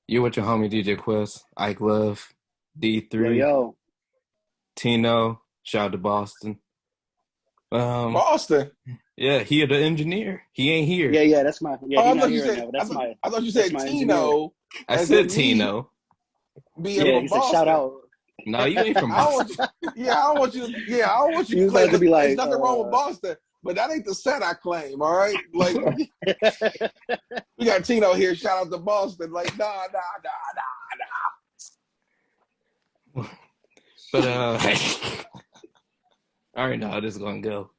You with your homie DJ Quest, Ike Love, Yo, D3, yo. Tino, shout out to Boston. Um, Boston. yeah, he the engineer. He ain't here. Yeah, that's my, yeah, Oh, he's I not thought you here right said now, but I thought, I thought you that's said my engineer. Tino, I as said in me Tino. being Yeah, from he said shout Boston. out. No, you ain't from I don't want Boston. you. Yeah, I don't want you. Yeah, I don't want you He to was claim. about to Look, be there's like, nothing wrong with Boston, but that ain't the set I claim. All right, like we got Tino here. Shout out to Boston. Like nah. But I already know how this is gonna go.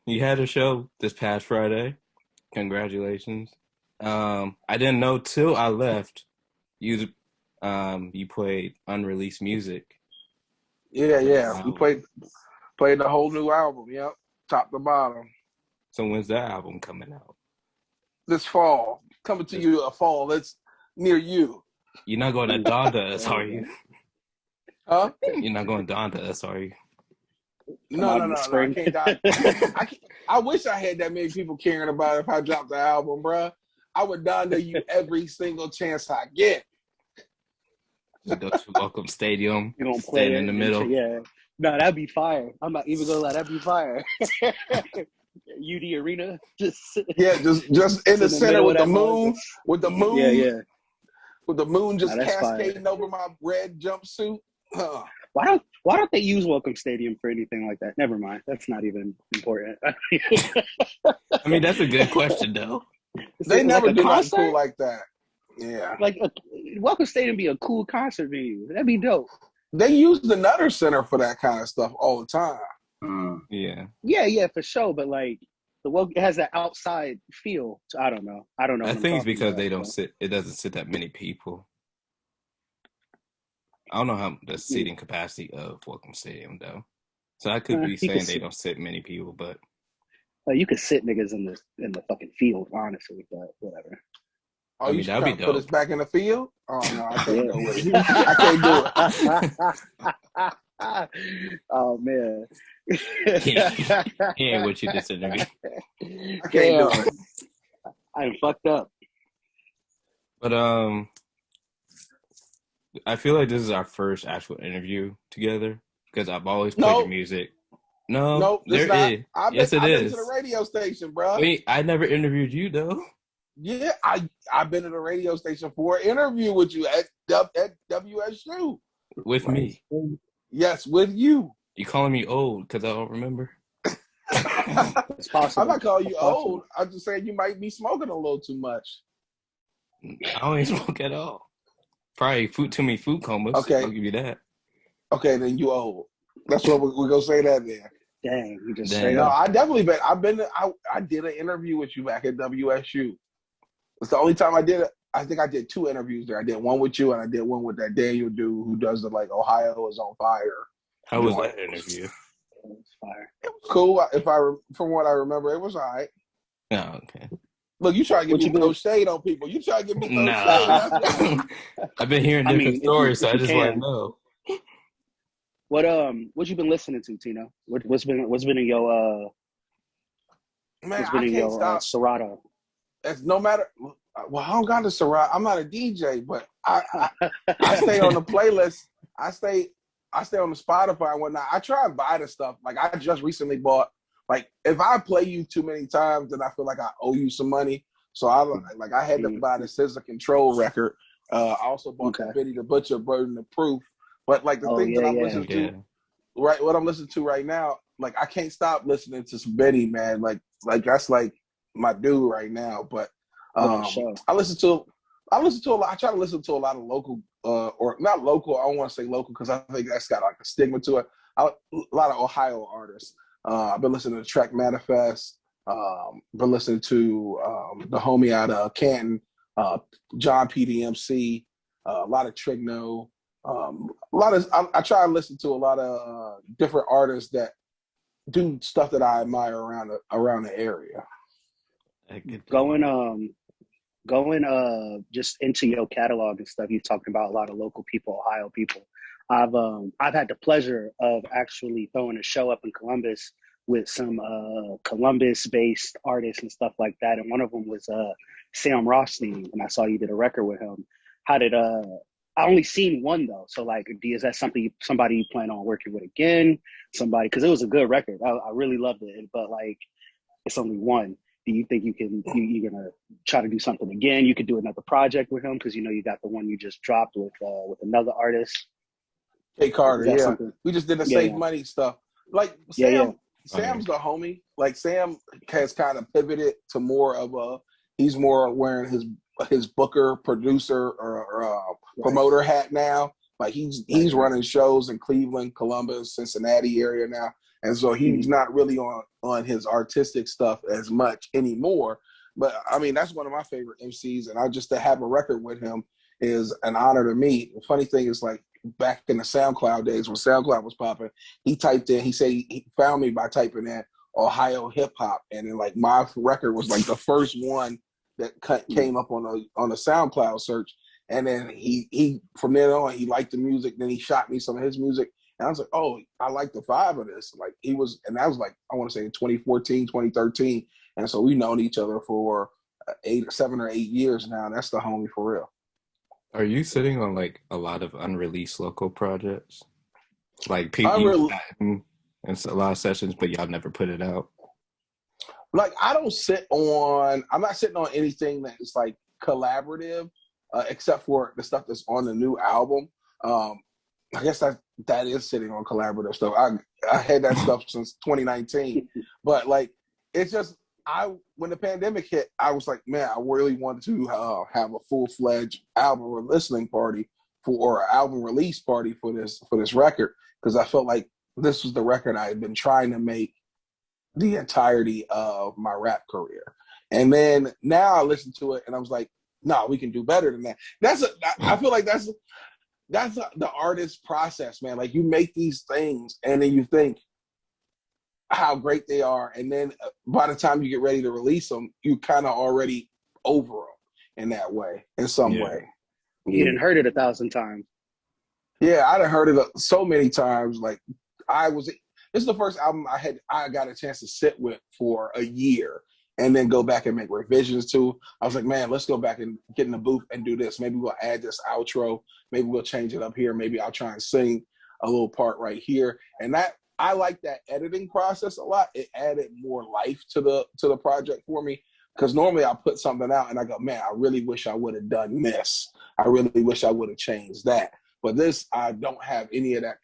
You had a show this past Friday. Congratulations. I didn't know till I left. You played unreleased music for the Yeah. We album. played the whole new album. Yep, top to bottom. So when's that album coming out? This fall, coming to you a fall that's near you. You're not going to Donda us, are you? Huh? You're not going to Donda us, are you? come No, out no, in the no, no. I spring. can't die. I can't, I wish I had that many people caring about it if I dropped the album, bruh. I would Donda you every single chance I get. We go to Welcome Stadium, You're gonna play stand in it the and middle. shit, yeah. No, that'd be fire. I'm not even gonna lie, that'd be fire. UD Arena, just sit Yeah, just in the in the center middle of with the that moon, motherfucker. with the Yeah, moon, yeah. with the moon No, just that's fire. cascading over my red jumpsuit. Huh. Why don't they use Welcome Stadium for anything like that? Never mind. That's not even important. I mean, that's a good question, though. Is They it like never a do nothing cool concert? like that. Yeah. Like Welcome Stadium be a cool concert venue. That'd be dope. They use the Nutter Center for that kind of stuff all the time. Yeah. Yeah, for sure. But like it has that outside feel. So I don't know. I don't know I what I'm think it's talking because about. they don't sit, it doesn't sit that many people. I don't know how the seating capacity of Welcome Stadium, though. So I could be You could saying they sit. don't sit many people, but You could sit niggas in the fucking field, honestly. But whatever. Oh, I you mean, that'd be trying to put us dope. back in the field? Oh no, I can't Yeah. go with it. I can't do it. Oh man. He ain't with you this interview. I can't Damn, do it. I'm fucked up. But I feel like this is our first actual interview together because I've always played your No, music. No, no, it's there not. is. Yes, it I've been to the is. radio station, bro. Wait, I never interviewed you though. Yeah, I've been to the radio station for an interview with you at WSU. With me. Yes, with you. You calling me old because I don't remember? It's possible. I'm not calling you It's possible. old. I'm just saying you might be smoking a little too much. I don't even smoke at all. Probably too many food comas. Okay. I'll give you that. Okay, then you old. That's what we're gonna say that there. Dang, you just Dang. straight No, up. I definitely been. I did an interview with you back at WSU. It's the only time I did it. I think I did 2 interviews there. I did one with you, and I did one with that Daniel dude who does the like Ohio is on fire. How was that interview? It's fire. It was cool. From what I remember, it was all right. Oh, okay. Look, you try to get What me you to throw been? shade on people. You try to get me to throw shade. Nah. That's what, I've been hearing I different mean, stories, so if I you just want to can. know. What you been listening to, Tino? What's been in your man, I can't stop. Serato? It's no matter. Well, I don't got the Ciroc. I'm not a DJ, but I stay on the playlist. I stay on the Spotify and whatnot. I try and buy the stuff. Like I just recently bought. Like if I play you too many times, then I feel like I owe you some money. So I had to buy the SZA Control record. I also bought the Benny the Butcher Burden of Proof. But like the things that I'm listening to, right? What I'm listening to right now, like I can't stop listening to some Benny, man. Like that's like my dude right now. But I listen to a lot. I try to listen to a lot of local, or not local. I don't want to say local because I think that's got like a stigma to it. A lot of Ohio artists. I've been listening to Track Manifest. Been listening to the homie out of Canton, John PDMC. A lot of Trigno. I try and listen to a lot of different artists that do stuff that I admire around the area. Going just into your catalog and stuff. You talked about a lot of local people, Ohio people. I've had the pleasure of actually throwing a show up in Columbus with some Columbus-based artists and stuff like that. And one of them was Sam Rothstein, and I saw you did a record with him. How did I only seen one though, so like, is that somebody you plan on working with again? Somebody, because it was a good record. I really loved it, but like, it's only one. Do you think you're gonna try to do something again? You could do another project with him because you know you got the one you just dropped with another artist. K Is Carter, that yeah. something? We just did the Yeah, Save yeah, Money stuff. Like yeah, yeah. Fire. Sam's the homie. Like Sam has kind of pivoted to more of a. He's more wearing his booker, producer, or Right. promoter hat now. Like Right. he's running shows in Cleveland, Columbus, Cincinnati area now, and so he's Mhm. not really on his artistic stuff as much anymore. But I mean, that's one of my favorite MCs, and I just to have a record with him is an honor to me. The funny thing is, like back in the SoundCloud days when SoundCloud was popping, he typed in. He said he found me by typing in Ohio hip hop, and then like my record was like the first one that came up on a SoundCloud search. And then he from then on he liked the music. Then he shot me some of his music, and I was like, oh, I like the vibe of this. Like he was, and that was like I want to say 2014, 2013, and so we've known each other for 7 or 8 years now. And that's the homie for real. Are you sitting on like a lot of unreleased local projects? Like I you've really gotten in a lot of sessions, but y'all never put it out. like I don't sit on. I'm not sitting on anything that is like collaborative, except for the stuff that's on the new album. I guess that is sitting on collaborative stuff. I had that stuff since 2019, but like it's just when the pandemic hit, I was like, man, I really wanted to have a full-fledged album listening party or an album release party for this record because I felt like this was the record I had been trying to make the entirety of my rap career. And then now I listen to it and I was like, no, we can do better than that. I feel like that's the artist process, man. Like you make these things and then you think how great they are. And then by the time you get ready to release them, you kind of already over them in that way, in some Yeah. way. You didn't heard it 1,000 times. Yeah, I'd have heard it so many times. Like this is the first album I got a chance to sit with for a year and then go back and make revisions to. I was like, man, let's go back and get in the booth and do this. Maybe we'll add this outro. Maybe we'll change it up here. Maybe I'll try and sing a little part right here. And that I like that editing process a lot. It added more life to the project for me. Because normally I put something out and I go, man, I really wish I would have done this. I really wish I would have changed that. But this, I don't have any of that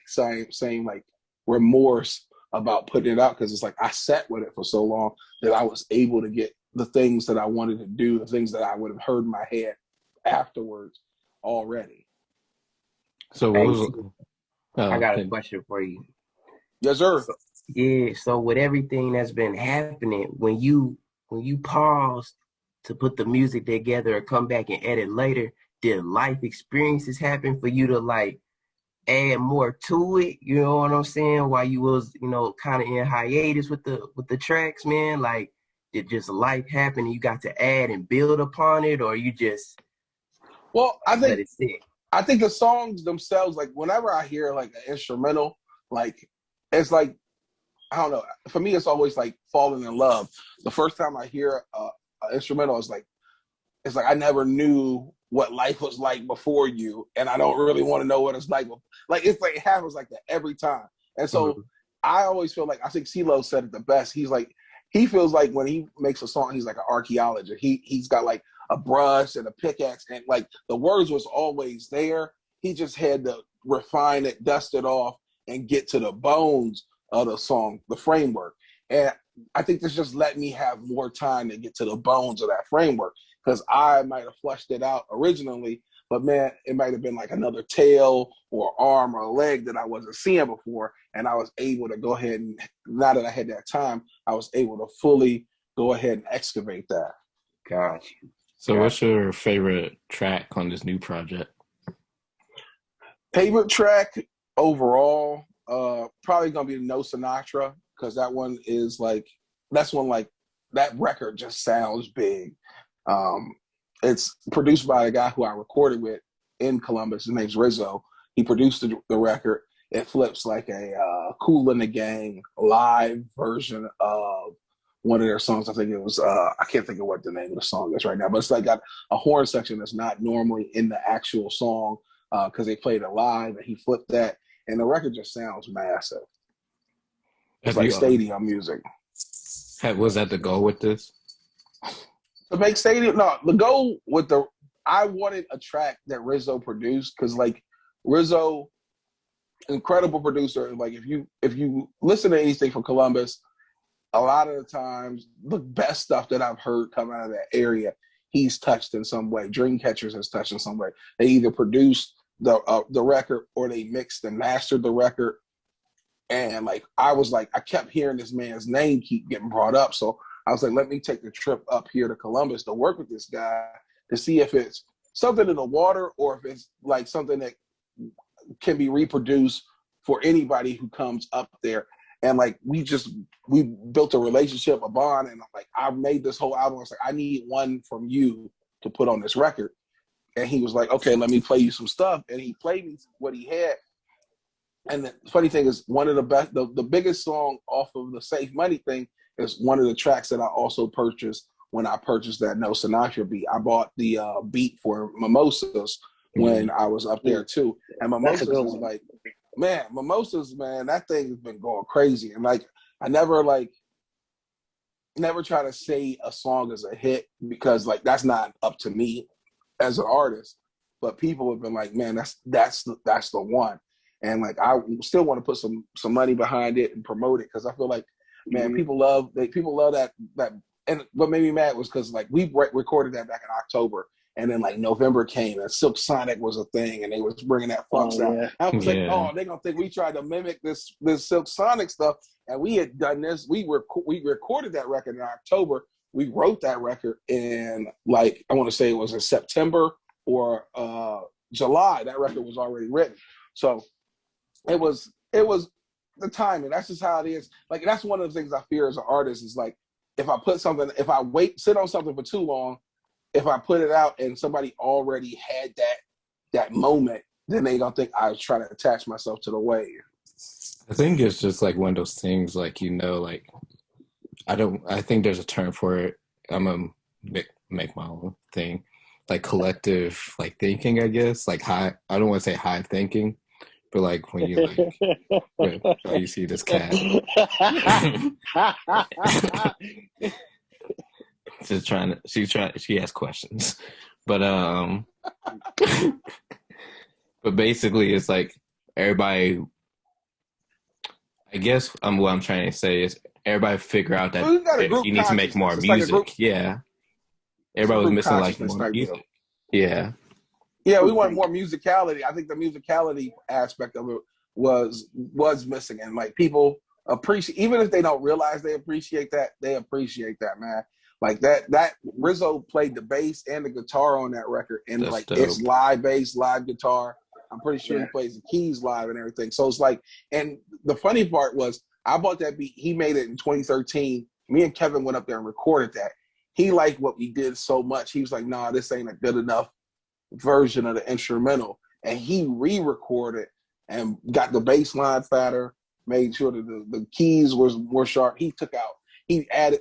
same like remorse about putting it out because it's like I sat with it for so long that I was able to get the things that I wanted to do, the things that I would have heard in my head afterwards already. So what Hey, was? I got a Okay. question for you. Yes, sir. So, yeah, so with everything that's been happening, when you paused to put the music together or come back and edit later, did life experiences happen for you to like add more to it? You know what I'm saying? While you was, kind of in hiatus with the tracks, man. Like, did just life happen and you got to add and build upon it, or you just Well, let it sit? I think the songs themselves, like whenever I hear like an instrumental, like it's like I don't know. For me, it's always like falling in love. The first time I hear an instrumental, it's like I never knew what life was like before you, and I don't really want to know what it's like. Like it's like it happens like that every time, and so Mhm. I always feel like I think CeeLo said it the best. He's like he feels like when he makes a song, he's like an archaeologist. He's got like a brush and a pickaxe, and like the words was always there. He just had to refine it, dust it off, and get to the bones of the song, the framework. And I think this just let me have more time to get to the bones of that framework because I might have flushed it out originally, but man, it might have been like another tail or arm or leg that I wasn't seeing before. And I was able to go ahead and, now that I had that time, I was able to fully go ahead and excavate that. Got you. So Got what's your favorite track on this new project? Favorite track overall, probably gonna be No Sinatra because that's one like that record just sounds big. It's produced by a guy who I recorded with in Columbus. His name's Rizzo. He produced the record. It flips like a Kool and the Gang live version of one of their songs. I think it was I can't think of what the name of the song is right now, but it's like got a horn section that's not normally in the actual song because they played it live and he flipped that, and the record just sounds massive. It's Have like you stadium music. was that the goal with this? To make stadium, no, the goal with the I wanted a track that Rizzo produced because like Rizzo, incredible producer. Like if you listen to anything from Columbus, a lot of the times the best stuff that I've heard come out of that area, he's touched in some way. Dreamcatchers has touched in some way. They either produced the record or they mixed and mastered the record. And like I kept hearing this man's name keep getting brought up. So I was like, let me take the trip up here to Columbus to work with this guy to see if it's something in the water or if it's like something that can be reproduced for anybody who comes up there. And like we built a relationship, a bond, and like I made this whole album. I was like, I need one from you to put on this record. And he was like, okay, let me play you some stuff. And he played me what he had. And the funny thing is, one of the best, the biggest song off of the Safe Money thing is one of the tracks that I also purchased when I purchased that No Sinatra beat. I bought the beat for Mimosas when I was up there too. And Mimosas is like, man, Mimosas, man, that thing has been going crazy. And like, I never try to say a song is a hit because like that's not up to me as an artist. But people have been like, man, that's the one. And like I still want to put some money behind it and promote it because I feel like, man, people love that. And what made me mad was because like we recorded that back in October, and then like November came and Silk Sonic was a thing, and they was bringing that funk sound. Yeah. I was like, oh, they gonna think we tried to mimic this Silk Sonic stuff, and we had done this. We recorded that record in October. We wrote that record in like I want to say it was in September or July. That record was already written, so. It was the timing. That's just how it is. Like that's one of the things I fear as an artist is like if I sit on something for too long, if I put it out and somebody already had that moment, then they gonna think I was trying to attach myself to the wave. I think it's just like one of those things, like like I think there's a term for it. I'm gonna make my own thing, like collective, like thinking. I guess like high. I don't want to say high thinking. But like when you you see this cat, she has questions, but but basically it's like everybody. I guess what I'm trying to say is everybody figure out that you need to make more music. Like yeah, everybody was missing like more music. Yeah. Yeah, we want more musicality. I think the musicality aspect of it was missing, and like people appreciate, even if they don't realize they appreciate that, man. Like that Rizzo played the bass and the guitar on that record, and that's like dope. It's live bass, live guitar. I'm pretty sure he plays the keys live and everything. So it's like, and the funny part was, I bought that beat. He made it in 2013. Me and Kevin went up there and recorded that. He liked what we did so much. He was like, "Nah, this ain't a good enough version of the instrumental," and he re-recorded and got the bass line fatter, made sure that the keys was more sharp. He added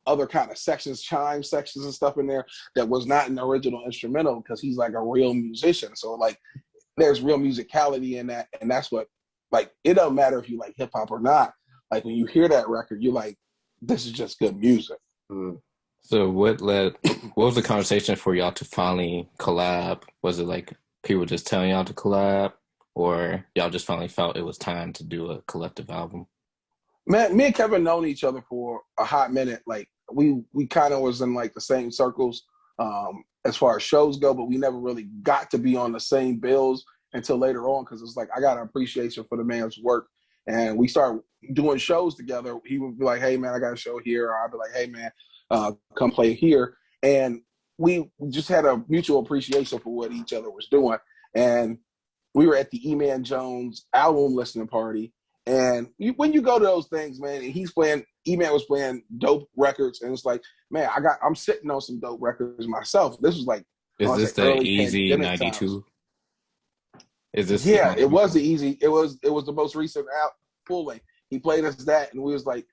other kind of sections, chime sections and stuff in there that was not in the original instrumental because he's like a real musician. So like there's real musicality in that, and that's what like it doesn't matter if you like hip hop or not. Like when you hear that record, you're like, this is just good music. So what was the conversation for y'all to finally collab? Was it like people just telling y'all to collab, or y'all just finally felt it was time to do a collective album? Man, me and Kevin known each other for a hot minute. Like we kind of was in like the same circles as far as shows go, but we never really got to be on the same bills until later on because it's like I got an appreciation for the man's work. And we started doing shows together. He would be like, "Hey man, I got a show here," or I'd be like, "Hey man, come play here." And we just had a mutual appreciation for what each other was doing. And we were at the E-Man Jones album listening party. And when you go to those things, man, and E-Man was playing dope records. And it's like, man, I'm sitting on some dope records myself. This was like, is this the Easy 92? Is this? Yeah, it was the Easy. It was the most recent full length. He played us that, and we was like,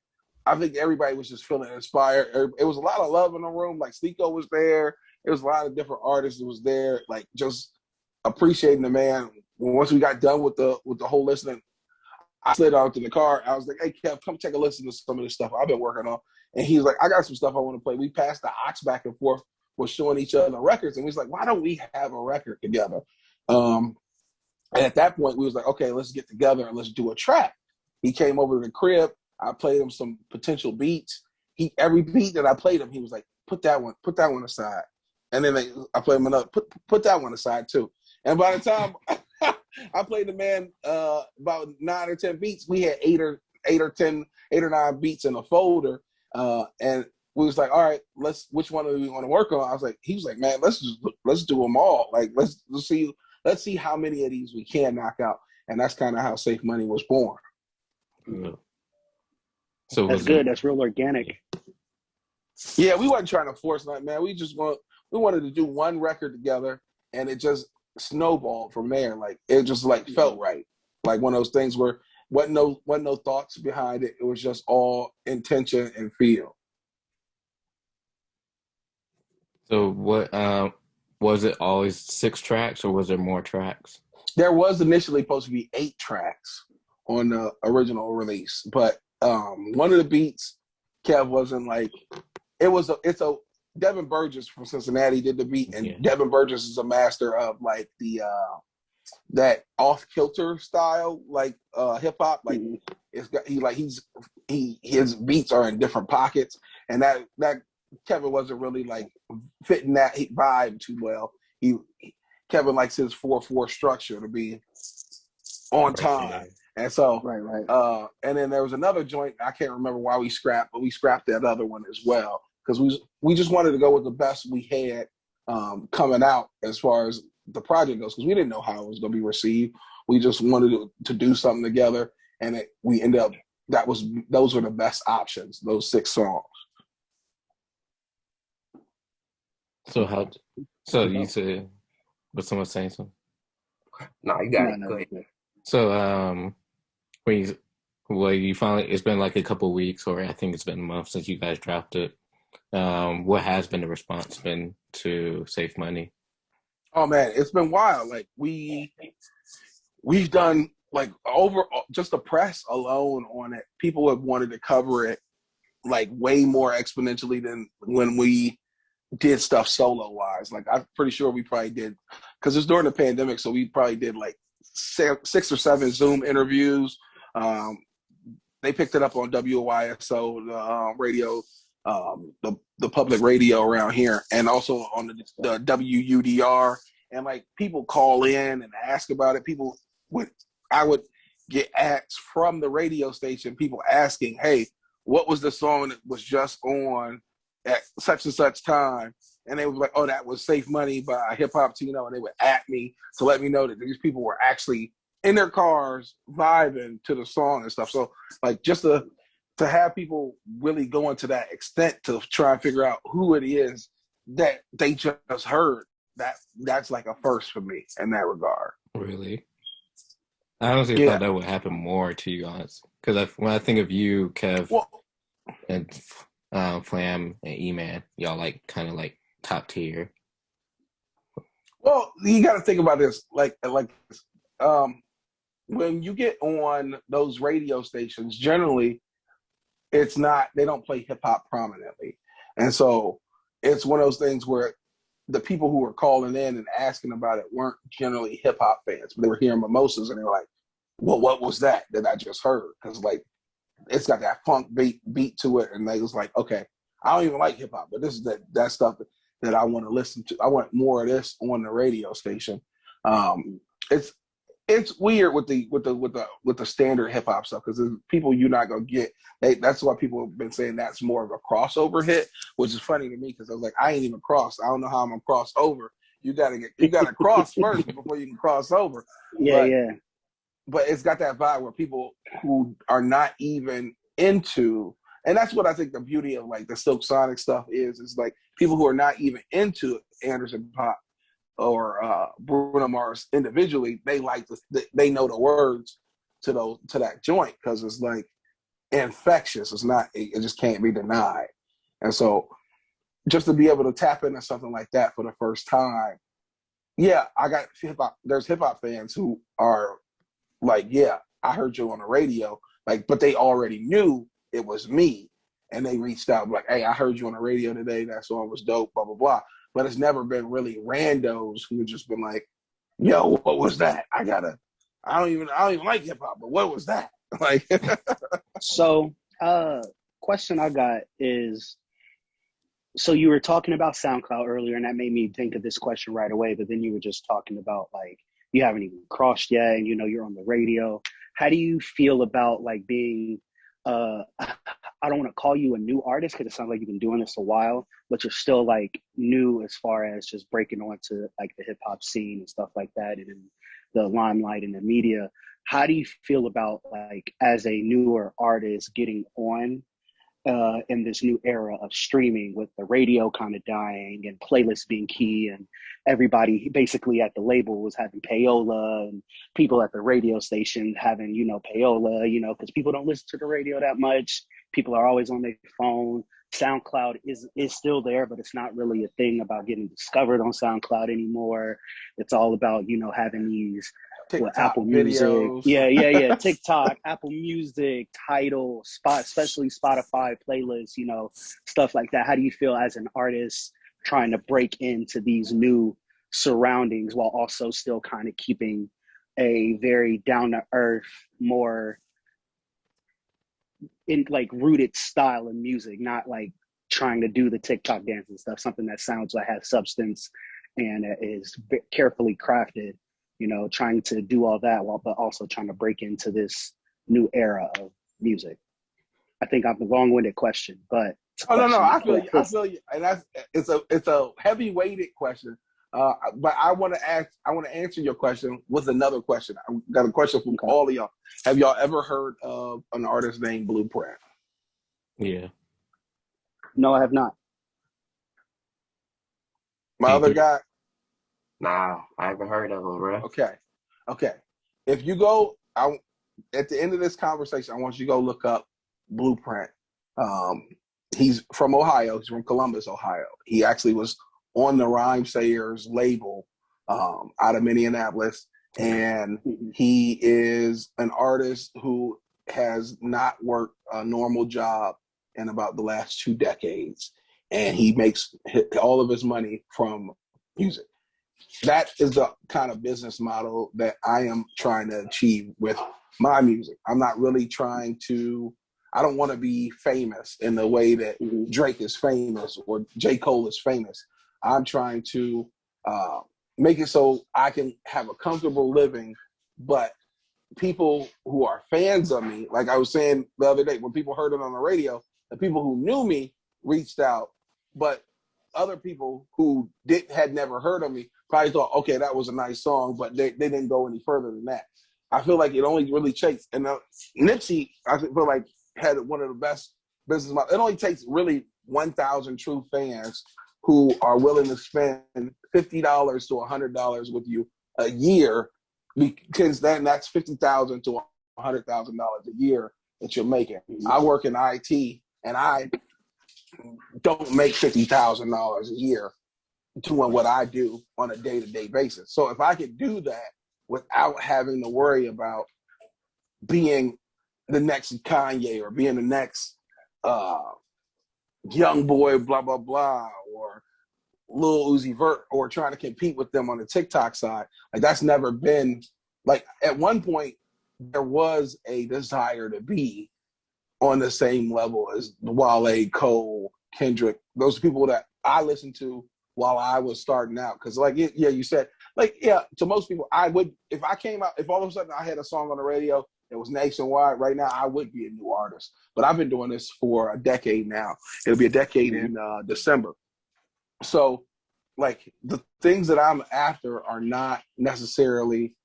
I think everybody was just feeling inspired. It was a lot of love in the room. Like Sneeko was there. There was a lot of different artists that was there. Like just appreciating the man. Once we got done with the whole listening, I slid out to the car. I was like, "Hey, Kev, come take a listen to some of this stuff I've been working on." And he was like, "I got some stuff I want to play." We passed the ox back and forth. We're showing each other records, and we was like, "Why don't we have a record together?" And at that point, we was like, "Okay, let's get together and let's do a track." He came over to the crib. I played him some potential beats. Every beat that I played him, he was like, put that one aside. And then I played him another, put that one aside too. And by the time I played the man about 9 or 10 beats, we had 8 or 9 beats in a folder. And we was like, all right, which one do we want to work on? He was like, man, let's do them all. Like, let's see how many of these we can knock out. And that's kind of how Safe Money was born. So that's good. That's real organic. Yeah, we wasn't trying to force nothing, man. We wanted to do one record together, and it just snowballed from there. Like it just like felt right. Like one of those things where wasn't no thoughts behind it. It was just all intention and feel. So what was it always 6 tracks or was there more tracks? There was initially supposed to be 8 tracks on the original release, but one of the beats, Kev wasn't like it's a Devin Burgess from Cincinnati did the beat, and Devin Burgess is a master of like the that off kilter style, like hip hop. Like his beats are in different pockets, and that Kevin wasn't really like fitting that vibe too well. Kevin likes his 4/4 structure to be on time. And so, right. And then there was another joint. I can't remember why we scrapped, but we scrapped that other one as well because we just wanted to go with the best we had coming out as far as the project goes because we didn't know how it was going to be received. We just wanted to do something together, and we ended up. Those were the best options. Those 6 songs. So you said, was someone saying something? No, you got it. Go ahead. So you finally, it's been like a couple of weeks, or I think it's been a month since you guys dropped it. What has been the response been to Safe Money? Oh man, it's been wild. Like we've done like over just the press alone on it. People have wanted to cover it like way more exponentially than when we did stuff solo wise. Like I'm pretty sure we probably did because it's during the pandemic, so we probably did like 6 or 7 Zoom interviews. They picked it up on WYSO, the radio, the public radio around here, and also on the WUDR. And like people call in and ask about it. I would get acts from the radio station, people asking, "Hey, what was the song that was just on at such and such time?" And they would be like, "Oh, that was Safe Money by Hip Hop Tino," and they would at me to let me know that these people were actually in their cars vibing to the song and stuff. So like just to have people really going to that extent to try and figure out who it is that they just heard, that's like a first for me in that regard. Really? I honestly thought that would happen more, to you, honest. Because when I think of you, Kev, and Flam and E-Man, y'all like kind of like top tier. Well, you got to think about this, like when you get on those radio stations, generally they don't play hip hop prominently, and so it's one of those things where the people who were calling in and asking about it weren't generally hip hop fans, but they were hearing Mimosas and they were like, "Well, what was that I just heard?" Because like it's got that funk beat to it, and they was like, "Okay, I don't even like hip hop, but this is that stuff that I want to listen to. I want more of this on the radio station." It's weird with the standard hip hop stuff because there's people you're not gonna get. That's why people have been saying that's more of a crossover hit, which is funny to me because I was like, I ain't even crossed. I don't know how I'm gonna cross over. You gotta cross first before you can cross over. But it's got that vibe where people who are not even into, and that's what I think the beauty of like the Silk Sonic stuff is like people who are not even into Anderson Pop or Bruno Mars individually, they like they know the words to that joint because it's like infectious. It's not. It just can't be denied. And so, just to be able to tap into something like that for the first time, yeah, I got hip hop. There's hip hop fans who are like, yeah, I heard you on the radio, like, but they already knew it was me, and they reached out like, hey, I heard you on the radio today. That song was dope. Blah blah blah. But it's never been really randos who have just been like, yo, what was that? I don't even like hip hop, but what was that? Like, So, question I got is, so you were talking about SoundCloud earlier, and that made me think of this question right away. But then you were just talking about like you haven't even crossed yet, and you're on the radio. How do you feel about like being? I don't want to call you a new artist because it sounds like you've been doing this a while, but you're still like new as far as just breaking onto like the hip hop scene and stuff like that, and in the limelight and the media. How do you feel about like as a newer artist getting on in this new era of streaming with the radio kind of dying and playlists being key and everybody basically at the label was having payola and people at the radio station having, payola, because people don't listen to the radio that much. People are always on their phone. SoundCloud is still there, but it's not really a thing about getting discovered on SoundCloud anymore. It's all about, having these Apple Music, videos. yeah, TikTok, Apple Music, Tidal, especially Spotify playlists, stuff like that. How do you feel as an artist trying to break into these new surroundings while also still kind of keeping a very down to earth, more in like rooted style of music, not like trying to do the TikTok dance and stuff, something that sounds like has substance and is carefully crafted, trying to do all that while, but also trying to break into this new era of music. I think I'm the long-winded question, but oh no, I feel you, and it's a heavy weighted question. But I want to answer your question with another question. I got a question from all of y'all. Have y'all ever heard of an artist named Blueprint? Yeah. No, I have not. My other guy? Nah, I haven't heard of him, bro. Okay. If you go, at the end of this conversation, I want you to go look up Blueprint. He's from Ohio. He's from Columbus, Ohio. He actually was on the Rhyme Sayers label out of Minneapolis. And he is an artist who has not worked a normal job in about the last 2 decades. And he makes all of his money from music. That is the kind of business model that I am trying to achieve with my music. I'm not really I don't want to be famous in the way that Drake is famous or J. Cole is famous. I'm trying to make it so I can have a comfortable living, but people who are fans of me, like I was saying the other day, when people heard it on the radio, the people who knew me reached out, but other people who had never heard of me probably thought, okay, that was a nice song, but they didn't go any further than that. I feel like it only really takes, and Nipsey, I feel like, had one of the best business models. It only takes really 1,000 true fans who are willing to spend $50 to $100 with you a year, because then that's $50,000 to $100,000 a year that you're making. I work in IT, and I don't make $50,000 a year doing what I do on a day-to-day basis. So if I could do that without having to worry about being the next Kanye or being the next young boy, blah, blah, blah, or Lil Uzi Vert, or trying to compete with them on the TikTok side, like that's never been, like at one point there was a desire to be on the same level as Wale, Cole, Kendrick, those people that I listened to while I was starting out. Because you said, to most people, I would, if I came out, if all of a sudden I had a song on the radio that was nationwide right now, I would be a new artist. But I've been doing this for a decade now. It'll be a decade in December. So, like, the things that I'm after are not necessarily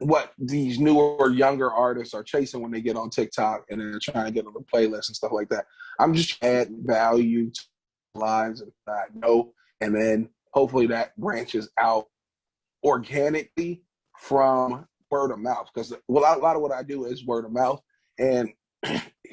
what these newer, younger artists are chasing when they get on TikTok and they're trying to get on the playlist and stuff like that. I'm just adding value to lives that I know, and then hopefully that branches out organically from word of mouth, because a lot of what I do is word of mouth, And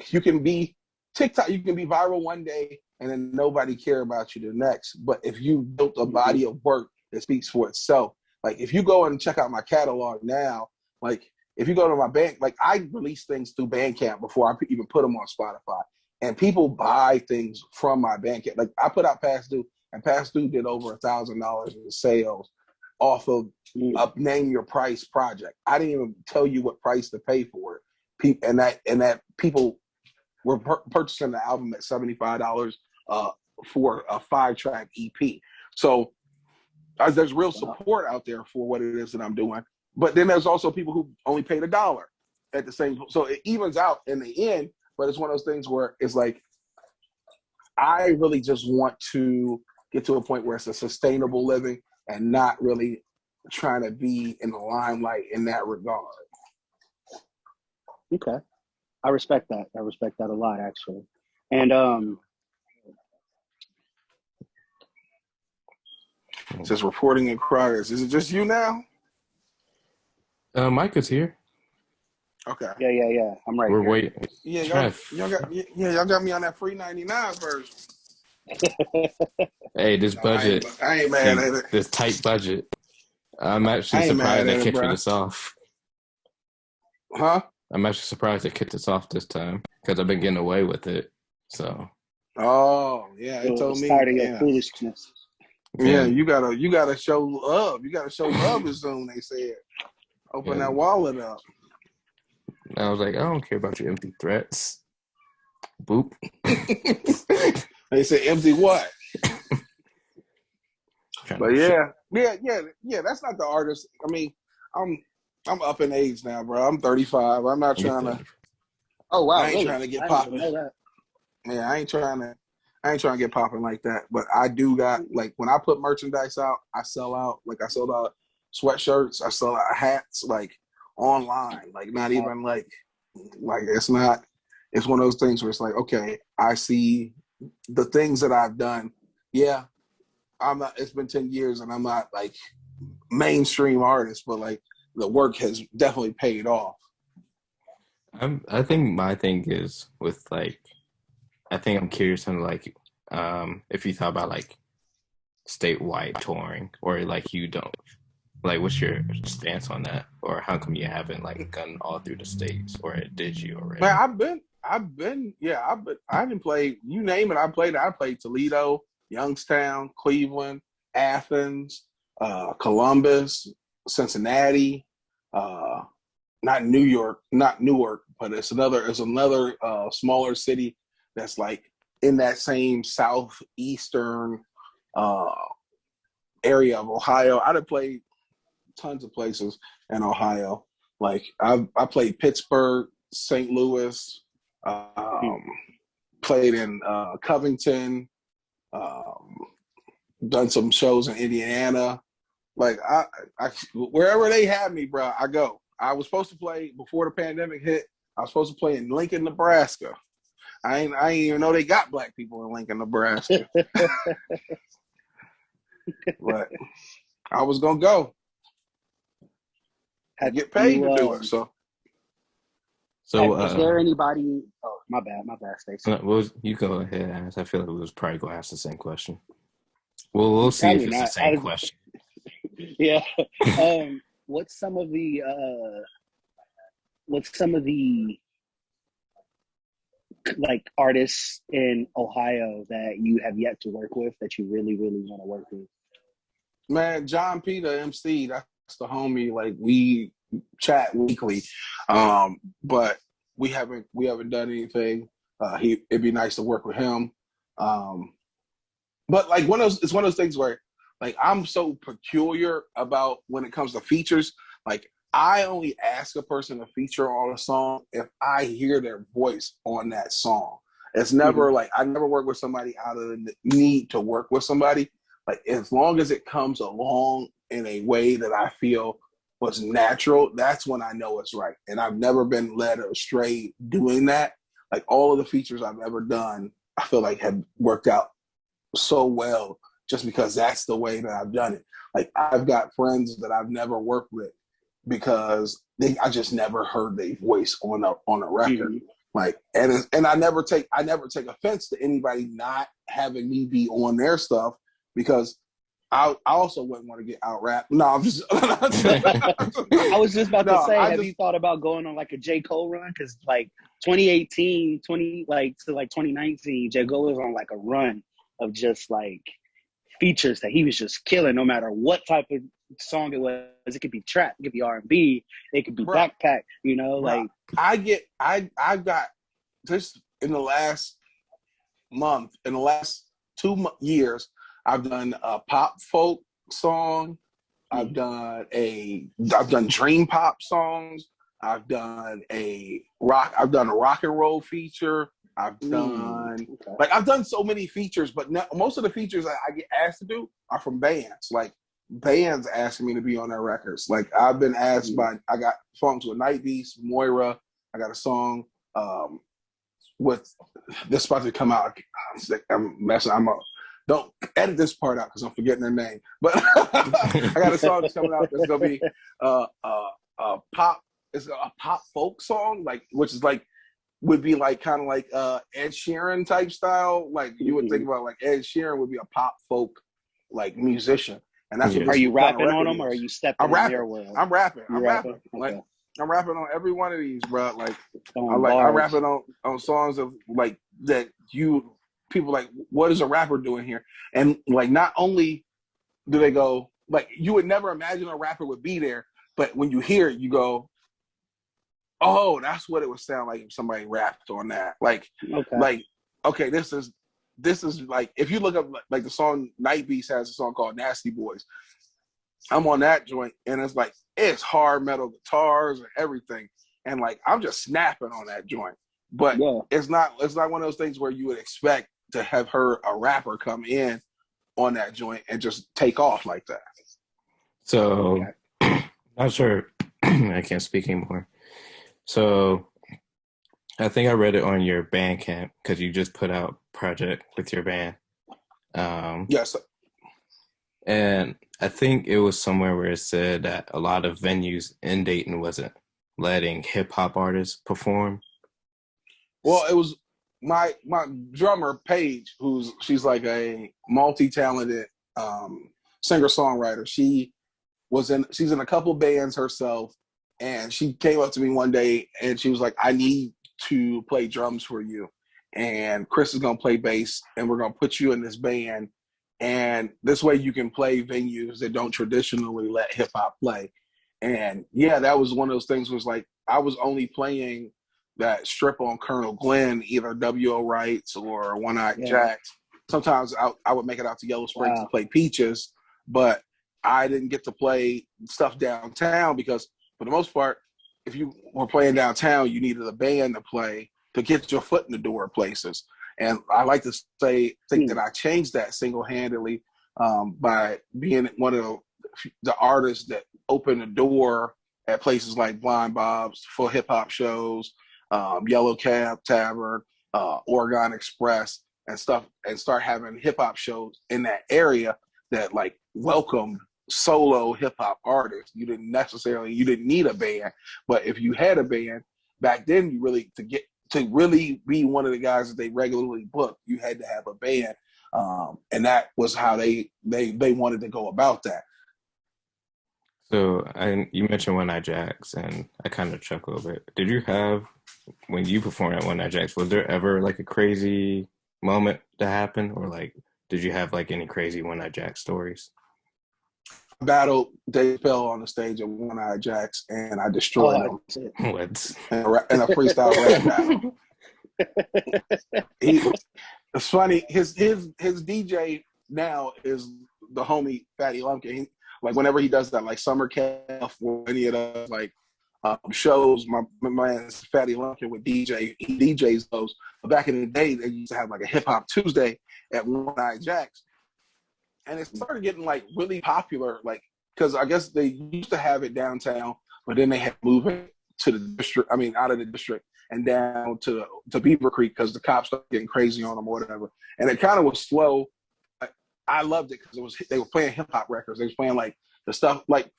you can be TikTok, you can be viral one day and then nobody care about you the next. But if you built a body of work that speaks for itself, like if you go and check out my catalog now, like if you go to my bank, like I release things through Bandcamp before I even put them on Spotify, and people buy things from my Bandcamp. Like I put out Past Due, and Past Due did over $1,000 in sales off of a Name Your Price project. I didn't even tell you what price to pay for it, and that people were purchasing the album at $75 for a 5-track EP. So there's real support out there for what it is that I'm doing. But then there's also people who only paid $1 at the same. So it evens out in the end. But it's one of those things where it's like, I really just want to get to a point where it's a sustainable living and not really trying to be in the limelight in that regard. Okay. I respect that. I respect that a lot, actually. And it says reporting in progress. Is it just you now? Mike is here. Okay. Yeah. I'm right We're here. waiting. Yeah, y'all got me on that free 99 version. Hey, this budget. I ain't mad at it. This tight budget. I'm actually surprised they kicked this off. Huh? I'm actually surprised they kicked us off this time because I've been getting away with it. So. Oh yeah, it told me. Tired of your foolishness. Yeah, you gotta show love. You gotta show love as soon. They said, open that wallet up. I was like, I don't care about your empty threats. Boop. They said empty what? But yeah. That's not the artist. I mean, I'm up in age now, bro. I'm 35. I'm not trying to. Oh wow! I ain't trying to get popping. Yeah, I ain't trying to get popping like that. But I do got, like, when I put merchandise out, I sell out. Like I sold out sweatshirts. I sell out hats, like online. Like not even like it's not. It's one of those things where it's like, okay, I see the things that I've done. Yeah, I'm not. It's been 10 years, and I'm not like mainstream artist, but like the work has definitely paid off. I think my thing is with like, I think I'm curious on like, if you thought about like statewide touring, or like you don't, like what's your stance on that, or how come you haven't like gone all through the states, or did you already? Man, I didn't play, you name it, I played Toledo, Youngstown, Cleveland, Athens, Columbus, Cincinnati, not Newark, but it's another smaller city that's like in that same southeastern area of Ohio. I'd have played tons of places in Ohio. Like I played Pittsburgh, St. Louis, played in Covington, done some shows in Indiana. Like I wherever they have me, bro, I go. I was supposed to play before the pandemic hit. I was supposed to play in Lincoln, Nebraska. I ain't even know they got black people in Lincoln, Nebraska. But I was gonna go. I get paid to do it. So is there anybody? Oh, my bad, Stacey. You go ahead and ask. I feel like we was probably gonna ask the same question. Well, we'll see if it's the same question. Yeah. What's some of the like artists in Ohio that you have yet to work with that you really, really want to work with? Man, John P, the MC, that's the homie. Like we chat weekly, but we haven't done anything. It'd be nice to work with him. But like it's one of those things where like I'm so peculiar about when it comes to features. Like I only ask a person to feature on a song if I hear their voice on that song. It's never like I never work with somebody out of the need to work with somebody. Like as long as it comes along in a way that I feel was natural, that's when I know it's right. And I've never been led astray doing that. Like all of the features I've ever done, I feel like have worked out so well just because that's the way that I've done it. Like I've got friends that I've never worked with because I just never heard their voice on a record. Mm-hmm. Like, and I never take offense to anybody not having me be on their stuff, because I also wouldn't want to get out rap. No, I'm just. I was just about to No, say, have you thought about going on like a J. Cole run? Because like 2018, to 2019, J. Cole was on like a run of just like features that he was just killing, no matter what type of song it was. It could be trap, it could be R&B, it could be backpack. You know, like I got just in the last month, in the last 2 years, I've done a pop folk song. I've done dream pop songs. I've done a rock and roll feature. I've done I've done so many features, but most of the features I get asked to do are from bands. Like, bands asking me to be on their records. Like, I've been asked I got songs with Night Beast, Moira. I got a song with this about to come out. I'm messing. Don't edit this part out because I'm forgetting their name. But I got a song that's coming out that's gonna be pop. It's a pop folk song, like, which is like, would be like kind of like Ed Sheeran type style. Like, you would think about like Ed Sheeran would be a pop folk like musician, and that's what. Are you rapping on them, or are you stepping in their world? I'm rapping. I'm rapping. Okay. Like, I'm rapping on every one of these, bro. Like, I'm rapping on songs of like that people like, what is a rapper doing here? And like, not only do they go, like, you would never imagine a rapper would be there, but when you hear it, you go, oh, that's what it would sound like if somebody rapped on that. Like, okay, this is like, if you look up like the song, Night Beast has a song called Nasty Boys. I'm on that joint, and it's like, it's hard metal guitars and everything, and like, I'm just snapping on that joint. But it's not one of those things where you would expect to have heard a rapper come in on that joint and just take off like that. So, not sure. I can't speak anymore. So, I think I read it on your Bandcamp, because you just put out a project with your band. Yes. And I think it was somewhere where it said that a lot of venues in Dayton wasn't letting hip hop artists perform. Well, it was my drummer Paige, she's like a multi-talented singer-songwriter. She's in a couple bands herself, and she came up to me one day and she was like, I need to play drums for you, and Chris is gonna play bass, and we're gonna put you in this band, and this way you can play venues that don't traditionally let hip-hop play. And yeah, that was one of those things, was like, I was only playing that strip on Colonel Glenn, either W.O. Wright's or One Eyed Jacks. Sometimes I would make it out to Yellow Springs to play Peaches, but I didn't get to play stuff downtown, because for the most part, if you were playing downtown, you needed a band to play to get your foot in the door of places. And I like to think that I changed that single-handedly by being one of the artists that opened the door at places like Blind Bob's for hip-hop shows, Yellow Cab Tavern, Oregon Express, and stuff, and start having hip-hop shows in that area that like welcomed solo hip-hop artists. You didn't need a band, but if you had a band back then, you really, to really be one of the guys that they regularly booked, you had to have a band, and that was how they wanted to go about that. So you mentioned One Night Jacks, and I kind of chuckle a bit. Did you have, when you performed at One Night Jacks, was there ever like a crazy moment that happened, or like, did you have like any crazy One Night Jacks stories? I battled Dave Bell on the stage at One Night Jacks, and I destroyed him What? in a freestyle rap battle. It's funny. His DJ now is the homie Fatty Lumpkin. Like, whenever he does that, like Summer Calf or any of those like shows, my man Fatty Lumpkin with DJ. He DJs those. But back in the day, they used to have like a Hip Hop Tuesday at One Night Jacks, and it started getting like really popular. Like, because I guess they used to have it downtown, but then they had to move it to the district. I mean, out of the district and down to Beaver Creek, because the cops started getting crazy on them or whatever. And it kind of was slow. I loved it because they were playing hip hop records. They was playing like the stuff like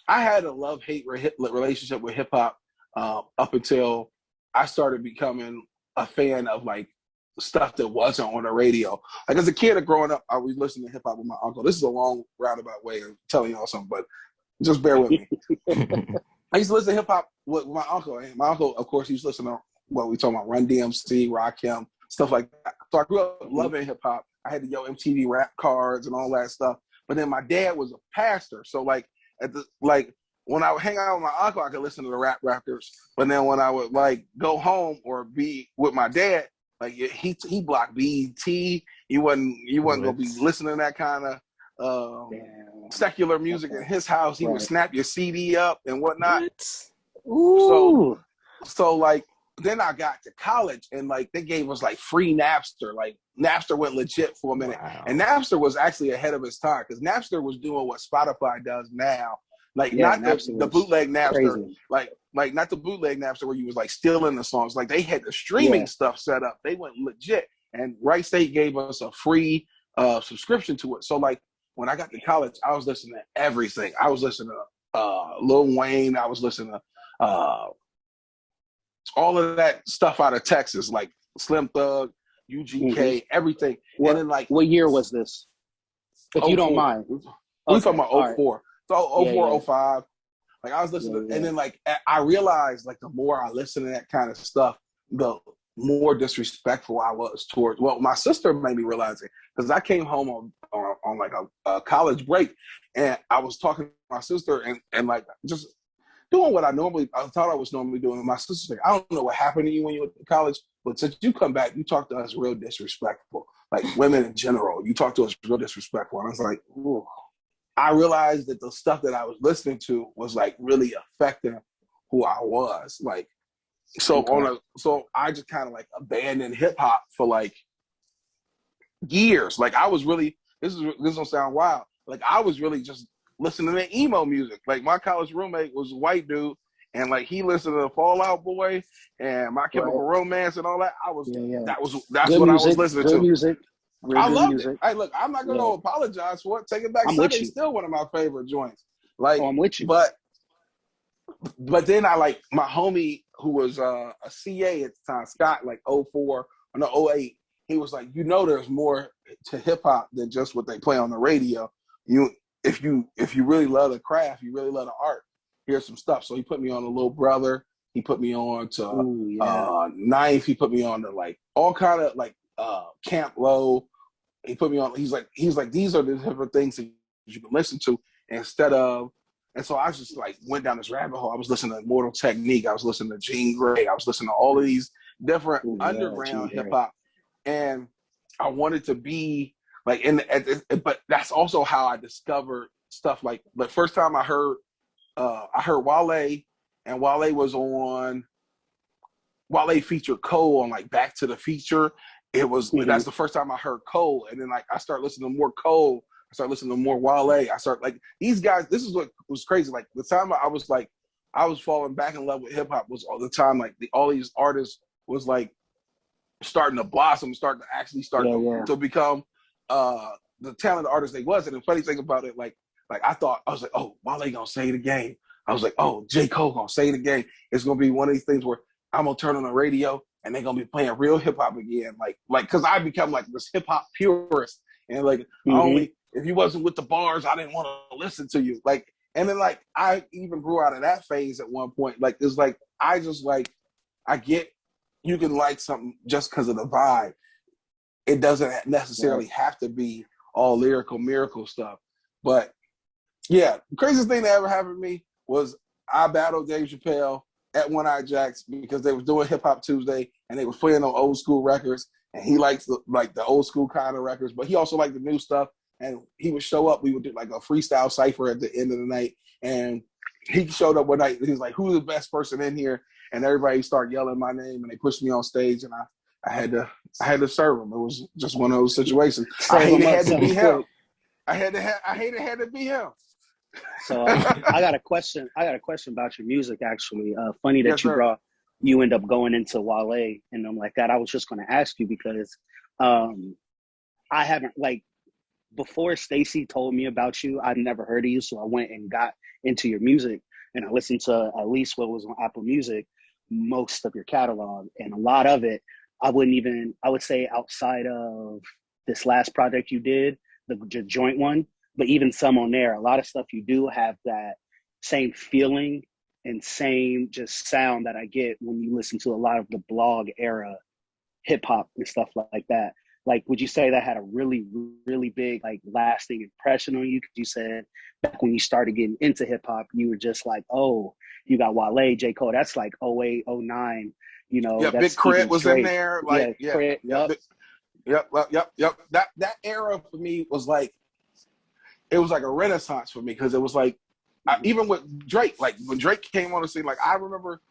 I had a love-hate relationship with hip hop up until I started becoming a fan of like stuff that wasn't on the radio. Like as a kid growing up, I was listening to hip hop with my uncle. This is a long roundabout way of telling y'all something, but just bear with me. I used to listen to hip hop with my uncle. And my uncle, of course, he used to listen to what we talking about, Run DMC, Rakim, stuff like that. So I grew up loving hip hop. I had the MTV rap cards and all that stuff. But then my dad was a pastor, so like when I would hang out with my uncle, I could listen to the rap records. But then when I would like go home or be with my dad, like he blocked BET. You wasn't gonna be listening to that kind of secular music in his house. He would snap your CD up and whatnot. Ooh. So like then I got to college and like they gave us like free Napster. Like Napster went legit for a minute. Wow. And Napster was actually ahead of its time because Napster was doing what Spotify does now. Like not the bootleg Napster, crazy. like not the bootleg Napster where you was like stealing the songs. Like they had the streaming stuff set up. They went legit. And Wright State gave us a free subscription to it. So like when I got to college, I was listening to everything. I was listening to Lil Wayne. I was listening to all of that stuff out of Texas, like Slim Thug, UGK, everything. And then like, what year was this? If you don't mind. We're talking about 04. Right. So 04, 05. Like I was listening to, and then like I realized like the more I listened to that kind of stuff, the more disrespectful I was towards. Well, my sister made me realize it because I came home on like a college break, and I was talking to my sister and like just doing what I thought I was normally doing. And my sister said, "I don't know what happened to you when you went to college, but since you come back, you talk to us real disrespectful. Like women in general, you talk to us real disrespectful." And I was like, ooh. I realized that the stuff that I was listening to was like really affecting who I was. Like, so I just kind of like abandoned hip hop for like years. Like I was really, this don't sound wild. Like I was really just listening to emo music. Like my college roommate was a white dude, and like he listened to Fall Out Boy and My Chemical Romance and all that. That's good what music, I was listening good to. Music. I loved it. Hey, look, I'm not gonna apologize for it. Take It Back Sunday is still one of my favorite joints. Like, I'm with you. But then I like my homie who was a CA at the time, Scott, like 04 or no 08. He was like, there's more to hip hop than just what they play on the radio. If you really love the craft, you really love the art, here's some stuff. So he put me on a Little Brother. He put me on to Knife. He put me on to like all kind of like Camp Low. He put me on. He's like these are the different things that you can listen to instead of. And so I just like went down this rabbit hole. I was listening to Mortal Technique. I was listening to Jean Grey. I was listening to all of these different underground hip hop, and I wanted to be like but that's also how I discovered stuff like the first time I heard Wale, and Wale featured Cole on like Back to the Feature. That's the first time I heard Cole, and then like I started listening to more Cole. I started listening to more Wale. I started like these guys. This is what was crazy. Like the time I was falling back in love with hip hop was all the time. Like all these artists was like starting to blossom, starting to become the talented artists they was. And the funny thing about it, like I was like, oh, Wale gonna say it again. I was like, oh, J. Cole gonna say it again. It's gonna be one of these things where I'm gonna turn on the radio and they're gonna be playing real hip hop again. Like, cause I become like this hip hop purist. And like if you wasn't with the bars, I didn't want to listen to you. Like, and then like I even grew out of that phase at one point. Like it's like I get you can like something just because of the vibe. It doesn't necessarily have to be all lyrical miracle stuff. But yeah, the craziest thing that ever happened to me was I battled Dave Chappelle at One Eye Jacks because they was doing Hip Hop Tuesday and they was playing on old school records, and he likes the old school kind of records, but he also liked the new stuff. And he would show up. We would do like a freestyle cipher at the end of the night, and he showed up one night. He was like, "Who's the best person in here?" And everybody started yelling my name, and they pushed me on stage, and I had to serve him. It was just one of those situations. I hated it had to be him. I hated it had to be him. So I got a question. About your music, actually. Funny that you end up going into Wale and them like that. I was just going to ask you because I haven't like before Stacy told me about you, I'd never heard of you, so I went and got into your music, and I listened to at least what was on Apple Music, most of your catalog, and a lot of it, I would say outside of this last project you did, the joint one, but even some on there, a lot of stuff you do have that same feeling and same just sound that I get when you listen to a lot of the blog era hip hop and stuff like that. Like, would you say that had a really, really big, like, lasting impression on you? Because you said back when you started getting into hip hop, you were just like, oh, you got Wale, J. Cole. That's like '08, '09. You know, Yeah, Big that's Crit even was in Drake. there. Yeah, Like, yeah, Crit. yeah, Yep. yep. That era for me was like, it was like a renaissance for me, because it was like, even with Drake, like when Drake came on the scene, like I remember,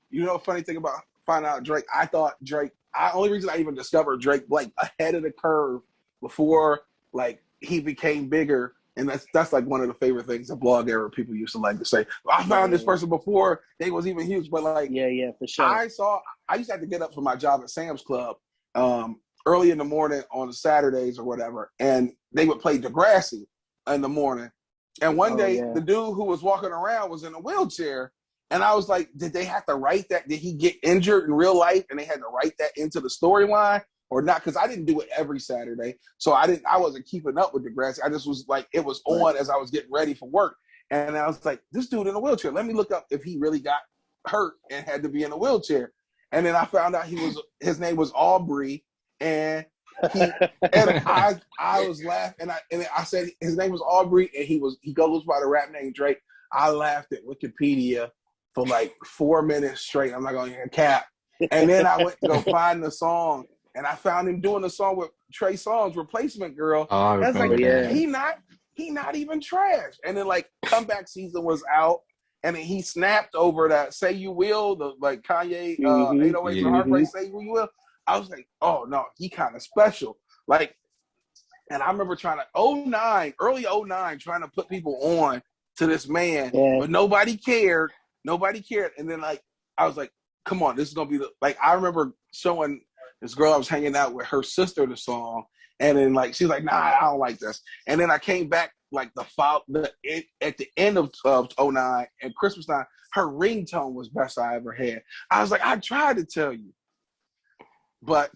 funny thing about finding out Drake, I thought Drake, only reason I even discovered Drake like ahead of the curve before like he became bigger. And that's like one of the favorite things the blog era people used to like to say. I found this person before they was even huge, but like Yeah, for sure. I used to have to get up for my job at Sam's Club early in the morning on Saturdays or whatever, and they would play Degrassi in the morning. And one day, the dude who was walking around was in a wheelchair, and I was like, did they have to write that? Did he get injured in real life, and they had to write that into the storyline or not? Because I didn't do it every Saturday, so I wasn't keeping up with Degrassi. I just was like, it was on as I was getting ready for work, and I was like, this dude in a wheelchair. Let me look up if he really got hurt and had to be in a wheelchair. And then I found out his name was Aubrey, and I was laughing, and I said his name was Aubrey, and he goes by the rap name Drake. I laughed at Wikipedia for like 4 minutes straight. I'm not going to cap. And then I went to go find the song, and I found him doing a song with Trey Songz, "Replacement Girl." Oh, I That's like, remember that. he not even trash. And then like comeback season was out, and then he snapped over that "Say You Will," the like Kanye 808s and Heartbreak, "Say You Will." I was like, oh no, he kind of special. Like, and I remember trying to early '09, trying to put people on to this man, but nobody cared. Nobody cared. And then like I was like, come on, this is gonna be like I remember showing this girl I was hanging out with, her sister, the song, and then like she's like, nah, I don't like this. And then I came back like at the end of '09 and Christmas time, her ringtone was best I ever had. I was like, I tried to tell you. But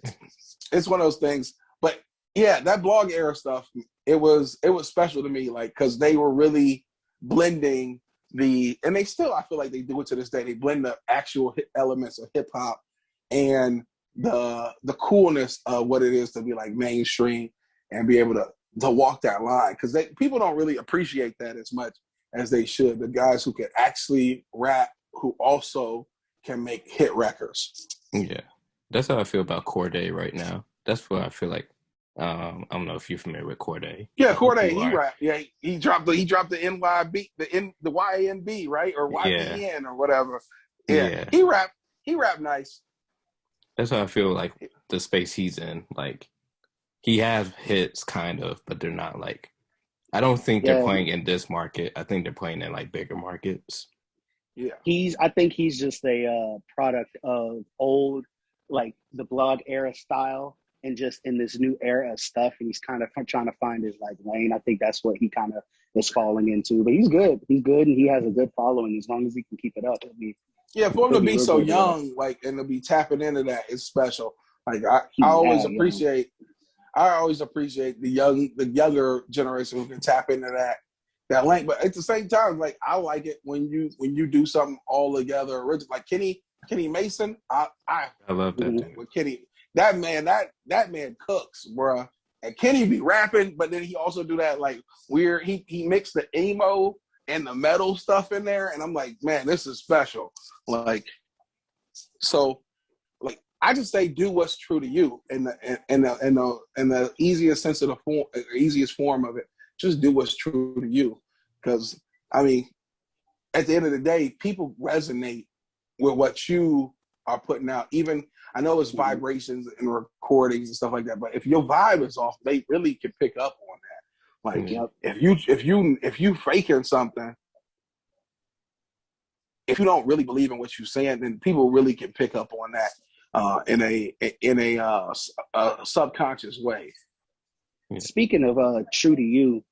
it's one of those things. But yeah, that blog era stuff, it was special to me, like, because they were really blending and they still, I feel like they do it to this day. They blend the actual elements of hip hop and the coolness of what it is to be like mainstream and be able to walk that line, because people don't really appreciate that as much as they should. The guys who can actually rap, who also can make hit records. Yeah. That's how I feel about Corday right now. That's what I feel like. I don't know if you're familiar with Corday. Yeah, Corday, he rap. Yeah, he dropped the NYB, the YNB, right? Or YBN or whatever. Yeah. He rap nice. That's how I feel like the space he's in. Like, he has hits kind of, but they're not like, I don't think they're playing in this market. I think they're playing in like bigger markets. Yeah. I think he's just a product of old, like the blog era style, and just in this new era of stuff, and he's kind of trying to find his like lane. I think that's what he kind of is falling into. But he's good, and he has a good following. As long as he can keep it up, for him to be so young, like, and to be tapping into that is special. Like I always appreciate the younger generation who can tap into that lane. But at the same time, like, I like it when you do something all together original, like Kenny Mason. I love that. With Kenny, that man cooks, bruh. And Kenny be rapping, but then he also do that like weird. He mixed the emo and the metal stuff in there, and I'm like, man, this is special. Like, so, like, I just say, do what's true to you, in the easiest sense of the form, easiest form of it. Just do what's true to you, because I mean, at the end of the day, people resonate with what you are putting out. Even, I know it's vibrations and recordings and stuff like that, but if your vibe is off, they really can pick up on that. Like, if you faking something, if you don't really believe in what you're saying, then people really can pick up on that in a subconscious way. Yeah. Speaking of true to you,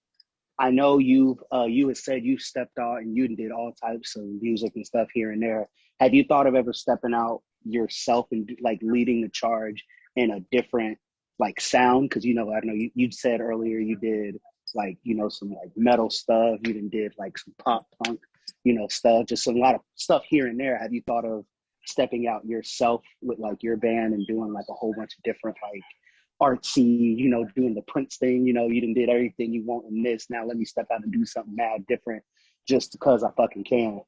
I know you had said you stepped out and you did all types of music and stuff here and there. Have you thought of ever stepping out yourself and like leading the charge in a different like sound? Because I know you said earlier you did like some like metal stuff. You did like some pop punk, stuff. Just a lot of stuff here and there. Have you thought of stepping out yourself with like your band and doing like a whole bunch of different like artsy, doing the Prince thing, you done did everything you want in this. Now let me step out and do something mad different just because I fucking can. I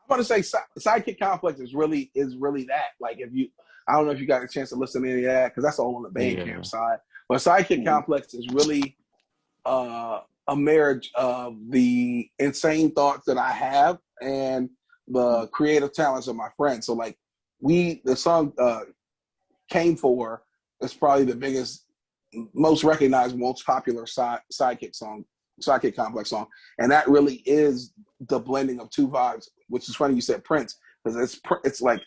want to say Sidekick Complex is really that. Like if you, I don't know if you got a chance to listen to any of that because that's all on the Bandcamp side. But Sidekick Complex is really a marriage of the insane thoughts that I have and the creative talents of my friends. So like the song Came For is probably the biggest, most recognized, most popular Sidekick Complex song. And that really is the blending of two vibes, which is funny you said Prince, because it's like,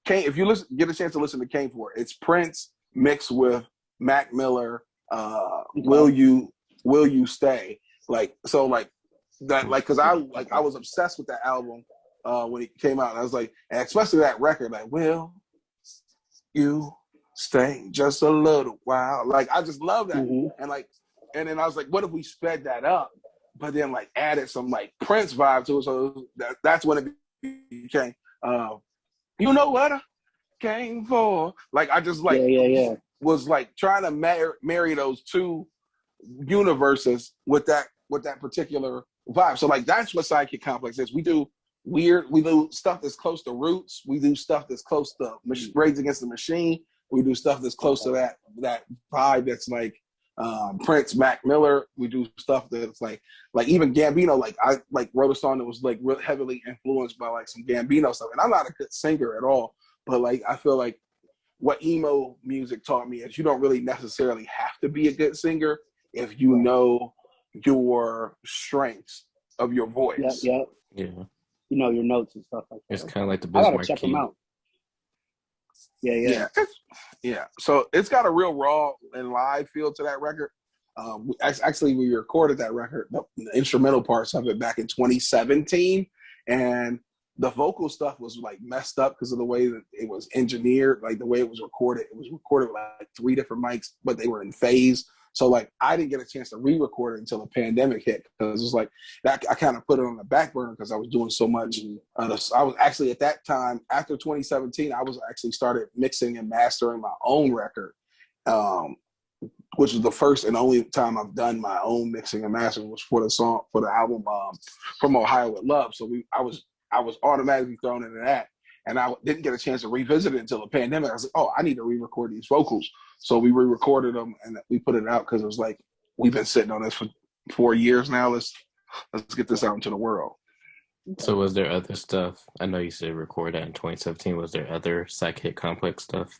if you get a chance to listen to Came For, it's Prince mixed with Mac Miller, Will You Stay? Like, so like that, like, cause I was obsessed with that album when it came out. And I was like, and especially that record, like, Will You Stay just a little while? Like, I just love that. And then I was like, what if we sped that up, but then like added some like Prince vibe to it? So that's when it became, you know what I came for? Like, I just like was like trying to marry those two universes with that particular vibe. So like that's what Sidekick Complex is. We do stuff that's close to Roots. We do stuff that's close to Rage Against the Machine. We do stuff that's close to that vibe that's like Prince, Mac Miller. We do stuff that's like even Gambino. Like I like wrote a song that was like really heavily influenced by like some Gambino stuff. And I'm not a good singer at all, but like I feel like what emo music taught me is you don't really necessarily have to be a good singer if you know your strengths of your voice. Yeah. You know your notes and stuff like that. It's kind of like the I gotta Bismarck check key. them out. Yeah. So it's got a real raw and live feel to that record. Actually, we recorded that record, the instrumental parts of it, back in 2017, and the vocal stuff was like messed up because of the way that it was engineered, like the way it was recorded. It was recorded with like 3 different mics, but they were in phase. So like I didn't get a chance to re-record it until the pandemic hit, because it was like that. I kind of put it on the back burner because I was doing so much. I was actually at that time, after 2017, I was actually started mixing and mastering my own record, which is the first and only time I've done my own mixing and mastering was for the album From Ohio with Love. So I was automatically thrown into that. And I didn't get a chance to revisit it until the pandemic. I was like, oh, I need to re-record these vocals. So we re-recorded them and we put it out because it was like, we've been sitting on this for 4 years now. Let's get this out into the world. So was there other stuff? I know you said record that in 2017. Was there other Sidekick Complex stuff?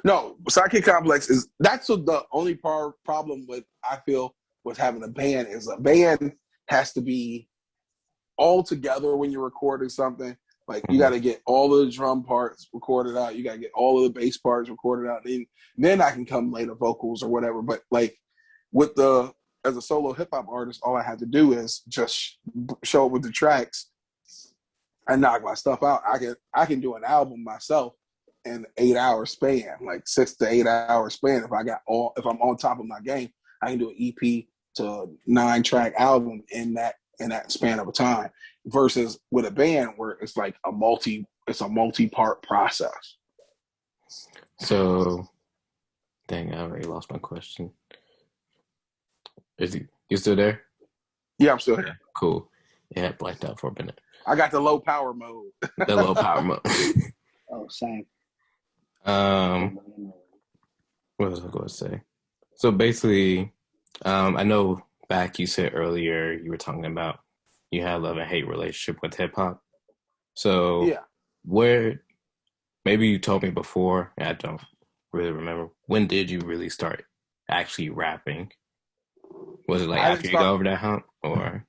No, Sidekick Complex that's the only problem with, I feel, with having a band is a band has to be all together when you're recording something. Like you got to get all the drum parts recorded out. You got to get all of the bass parts recorded out. And then I can come lay the vocals or whatever. But like as a solo hip hop artist, all I had to do is just show up with the tracks and knock my stuff out. I can do an album myself in 8-hour span, like 6 to 8 hour span. If I'm on top of my game, I can do an EP to 9-track album in that span of a time, versus with a band where it's like a multi-part process. So, dang, I already lost my question. You still there? Yeah, I'm still here. Cool. Yeah, blacked out for a minute. I got the low power mode. The low power mode. Oh, same. What was I going to say? So basically, I know back you said earlier you were talking about you had a love and hate relationship with hip hop. So where, maybe you told me before, and I don't really remember, when did you really start actually rapping? Was it like after you got over that hump, or?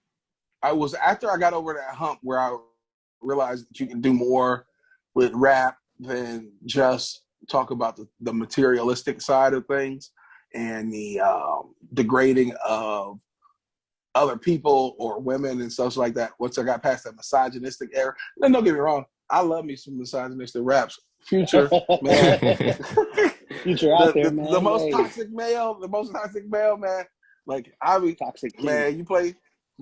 I was after I got over that hump where I realized that you can do more with rap than just talk about the materialistic side of things and the degrading of other people or women and stuff like that. Once I got past that misogynistic era, then don't get me wrong, I love me some misogynistic raps. Future, man, Future out there, man. the most Hey. toxic male, man. Like I be Toxic king. man, you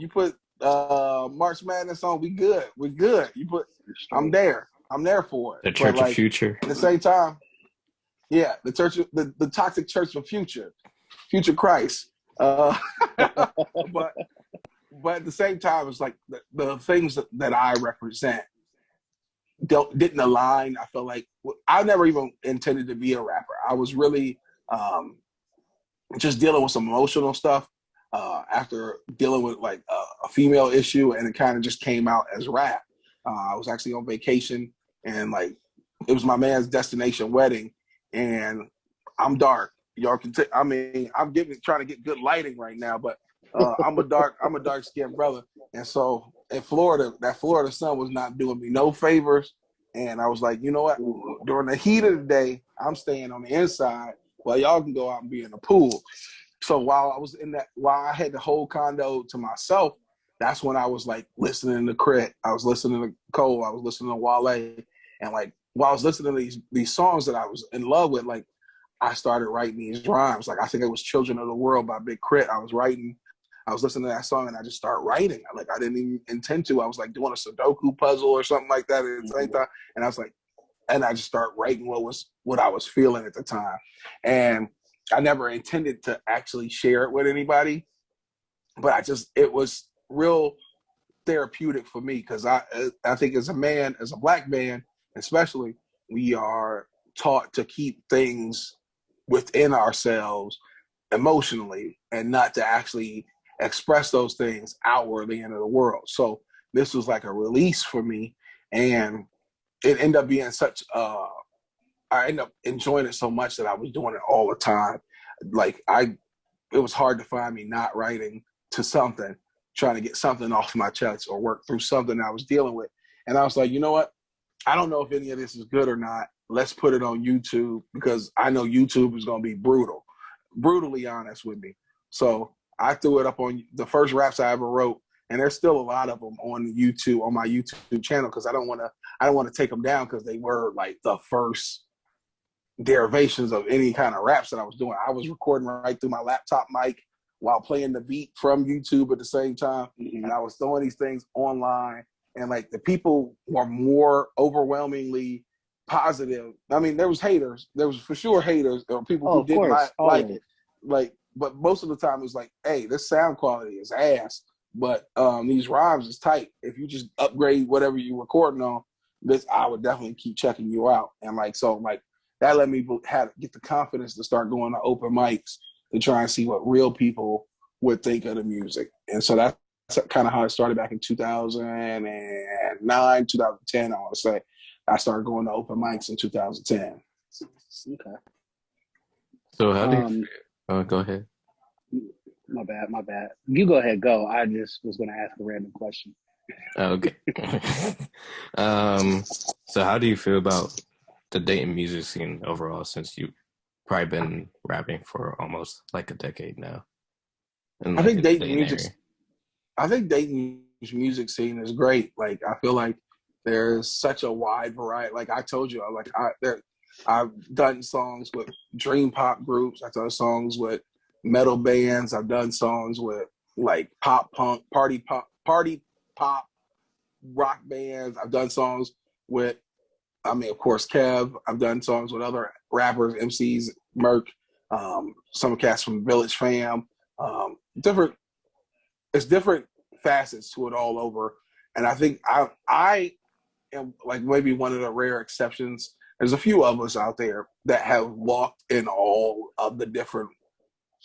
put March Madness on, we good. You put I'm there for it. The But Church of like Future. at the same time, yeah, the toxic church of future Christ. But at the same time, it's like the things that I represent didn't align. I felt like I never even intended to be a rapper. I was really just dealing with some emotional stuff after dealing with like a female issue, and it kind of just came out as rap. I was actually on vacation, and like it was my man's destination wedding, and I'm dark. Y'all can I mean, I'm trying to get good lighting right now, but I'm a dark skinned brother, and so in Florida, that Florida sun was not doing me no favors, and I was like, you know what? During the heat of the day, I'm staying on the inside, while y'all can go out and be in the pool. So while I had the whole condo to myself, that's when I was like listening to Crit, I was listening to Cole, I was listening to Wale, and like while I was listening to these songs that I was in love with, like I started writing these rhymes. Like I think it was "Children of the World" by Big Crit. I was listening to that song and I just started writing. Like I didn't even intend to. I was like doing a Sudoku puzzle or something like that at the same time, and I was like, and I just started writing what I was feeling at the time, and I never intended to actually share it with anybody, but it was real therapeutic for me because I think as a black man especially, we are taught to keep things within ourselves emotionally and not to actually express those things outwardly into the world. So this was like a release for me, and it ended up being I ended up enjoying it so much that I was doing it all the time. Like it was hard to find me not writing to something, trying to get something off my chest or work through something I was dealing with. And I was like, you know what? I don't know if any of this is good or not. Let's put it on YouTube because I know YouTube is going to be brutally honest with me. So I threw it up on the first raps I ever wrote, and there's still a lot of them on my YouTube channel because I don't want to take them down because they were like the first derivations of any kind of raps that I was doing. I was recording right through my laptop mic while playing the beat from YouTube at the same time, and I was throwing these things online. And like the people were more overwhelmingly positive. I mean, there was haters. There was for sure haters or people who didn't like it. Like, but most of the time it was like, hey, this sound quality is ass, but these rhymes is tight. If you just upgrade whatever you're recording on, I would definitely keep checking you out. And like that let me get the confidence to start going to open mics to try and see what real people would think of the music. And so that's kind of how it started back in 2009, 2010, I want to say. I started going to open mics in 2010. Okay. So how do you go ahead. My bad. You go ahead, go. I just was going to ask a random question. Okay. So how do you feel about the Dayton music scene overall since you've probably been rapping for almost like a decade now? I think Dayton's music scene is great. Like I feel like there's such a wide variety. Like I told you, I've done songs with dream pop groups. I've done songs with metal bands. I've done songs with like pop punk, party pop rock bands. I've done songs with, of course, Kev. I've done songs with other rappers, MCs, Merc, some cats from Village Fam. It's different facets to it all over. And I think I am like maybe one of the rare exceptions. There's a few of us out there that have walked in all of the different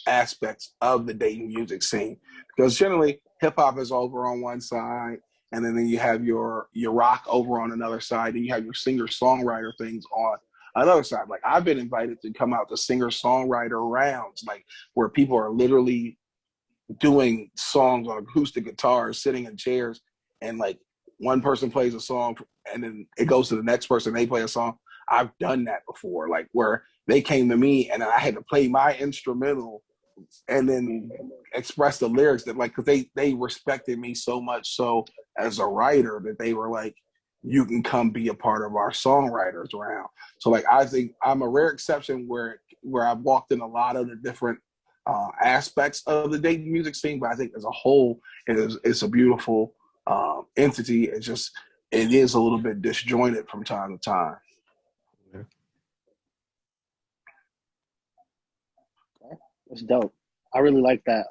aspects of the Dayton music scene. Because generally hip hop is over on one side, and then you have your rock over on another side, and you have your singer-songwriter things on another side. Like I've been invited to come out to singer-songwriter rounds, like where people are literally doing songs on acoustic guitars, sitting in chairs, and like one person plays a song and then it goes to the next person, they play a song. I've done that before, like where they came to me and I had to play my instrumental and then Mhm. express the lyrics that like, because they respected me so much so as a writer that they were like, you can come be a part of our songwriters round. So like I think I'm a rare exception where I've walked in a lot of the different aspects of the Dayton music scene, but I think as a whole, it's a beautiful entity. It's just it is a little bit disjointed from time to time. It's dope. I really like that.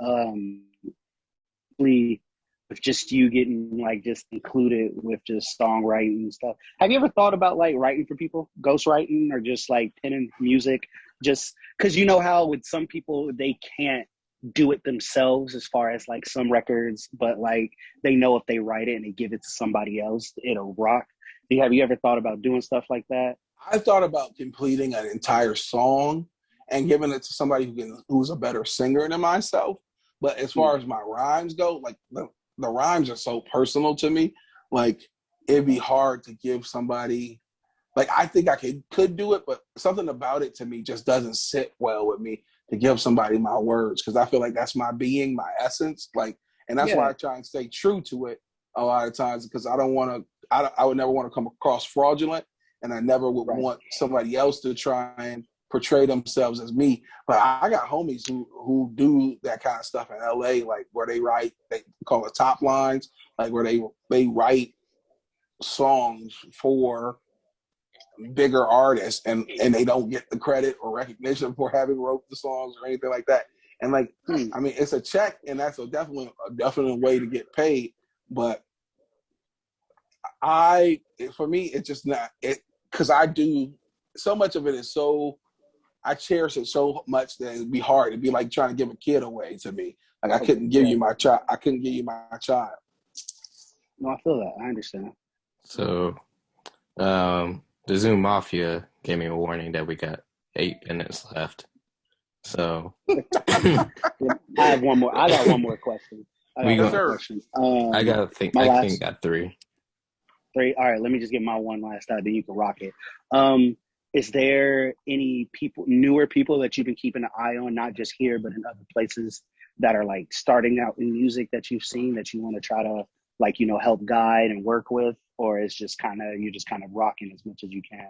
With just you getting like just included with just songwriting and stuff. Have you ever thought about like writing for people, ghost writing, or just like penning music? Just because you know how with some people they can't do it themselves as far as like some records, but like they know if they write it and they give it to somebody else, it'll rock. Have you ever thought about doing stuff like that? I thought about completing an entire song and giving it to somebody who's a better singer than myself. But as Hmm. far as my rhymes go, like the rhymes are so personal to me. Like it'd be hard to give somebody like I think I could do it, but something about it to me just doesn't sit well with me to give somebody my words because I feel like that's my being, my essence. Like, and that's why Yeah, I try and stay true to it a lot of times because I don't want to. I would never want to come across fraudulent, and I never would right. want somebody else to try and portray themselves as me. But I got homies who do that kind of stuff in LA, like where they call it top lines, like where they write songs for bigger artists and they don't get the credit or recognition for having wrote the songs or anything like that. And like, Hmm. I mean, it's a check and that's a definite way to get paid. But for me, it's just not it because I do so much of it is so I cherish it so much that it'd be hard. It'd be like trying to give a kid away to me. Like I couldn't give Yeah. you my child. I couldn't give you my child. No, I feel that. I understand. So, the Zoom Mafia gave me a warning that we got 8 minutes left. So, Yeah, I have one more. I got one more question. I got we one Yes, going more sir. question. My I think last got three. three. All right, let me just get my one last out, then you can rock it. Is there any people, newer people that you've been keeping an eye on, not just here, but in other places that are like starting out in music that you've seen that you want to try to like, help guide and work with, or is just kind of you're just kind of rocking as much as you can?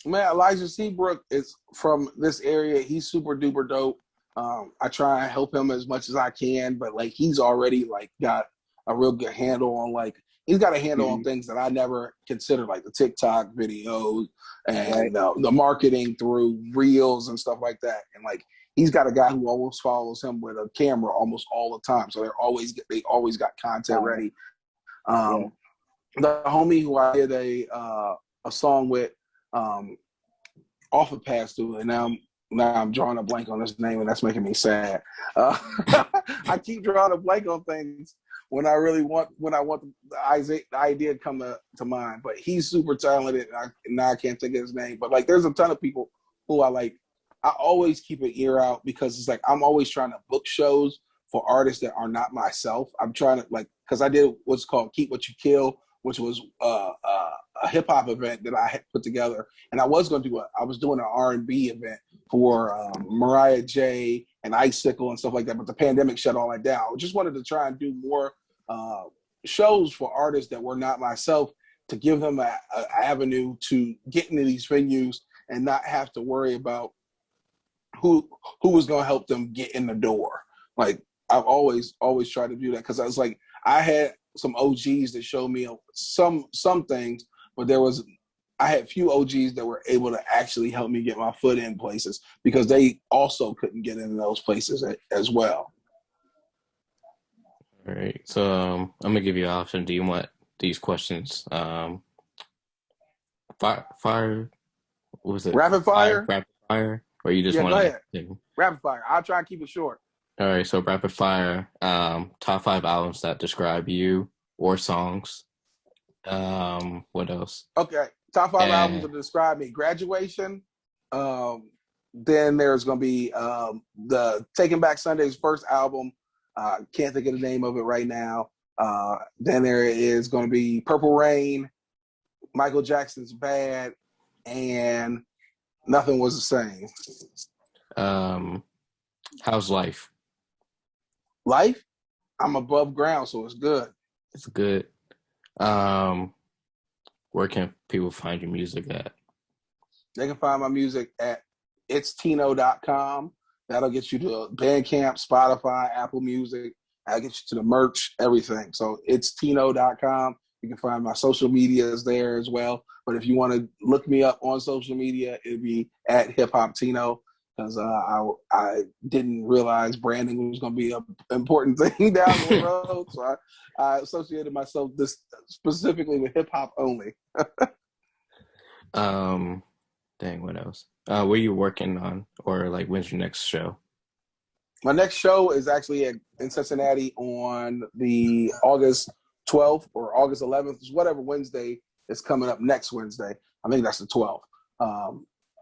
Man, Elijah Seabrook is from this area. He's super duper dope. I try and help him as much as I can, but like he's already like got a real good handle on like he's got a handle on Hmm. things that I never considered, like the TikTok videos Right. and the marketing through reels and stuff like that. And like he's got a guy who always follows him with a camera almost all the time, so they always got content Fire. ready. Yeah. Um, the homie who I did a song with um, off of Past Due, and now I'm drawing a blank on his name, and that's making me sad. Uh, I keep drawing a blank on things when I want the idea to come to mind. But he's super talented, and now I can't think of his name. But like, there's a ton of people who I like. I always keep an ear out because it's like I'm always trying to book shows for artists that are not myself. I'm trying to like because I did what's called Keep What You Kill, which was a hip hop event that I had put together, and I was going to do I was doing an R&B event for Mariah J and Icicle and stuff like that, but the pandemic shut all that down. I just wanted to try and do more uh, shows for artists that were not myself to give them a avenue to get into these venues and not have to worry about who was going to help them get in the door. Like I've always tried to do that because I was like I had some OGs that showed me some things, but I had few OGs that were able to actually help me get my foot in places because they also couldn't get into those places as well. All right. So, I'm gonna give you an option. Do you want these questions? Fire. What was it? Rapid Fire, fire? rapid fire, or you just Yeah, go want ahead. to? Rapid fire. I'll try and keep it short. All right. So, rapid fire. Top 5 albums that describe you or songs. What else? Okay. Top five albums And that describe me. Graduation. Um, then there's going to be the Taking Back Sunday's first album. Can't think of the name of it right now. Then there is going to be Purple Rain, Michael Jackson's Bad, and Nothing Was the Same. um, How's life? Life, I'm above ground, so it's good. It's good. Um, where can people find your music at? They can find my music at itstino.com. That'll get you to Bandcamp, Spotify, Apple Music. That'll get you to the merch, everything. So itstino.com. You can find my social medias there as well. But if you want to look me up on social media, it'd be at Hip Hop Tino, because I didn't realize branding was going to be an important thing down the road. So I associated myself this specifically with hip hop only. Dang, what else? What are you working on, or like when's your next show? My next show is actually in Cincinnati on the August 12th or August 11th, whatever Wednesday is coming up next Wednesday. I think that's the 12th.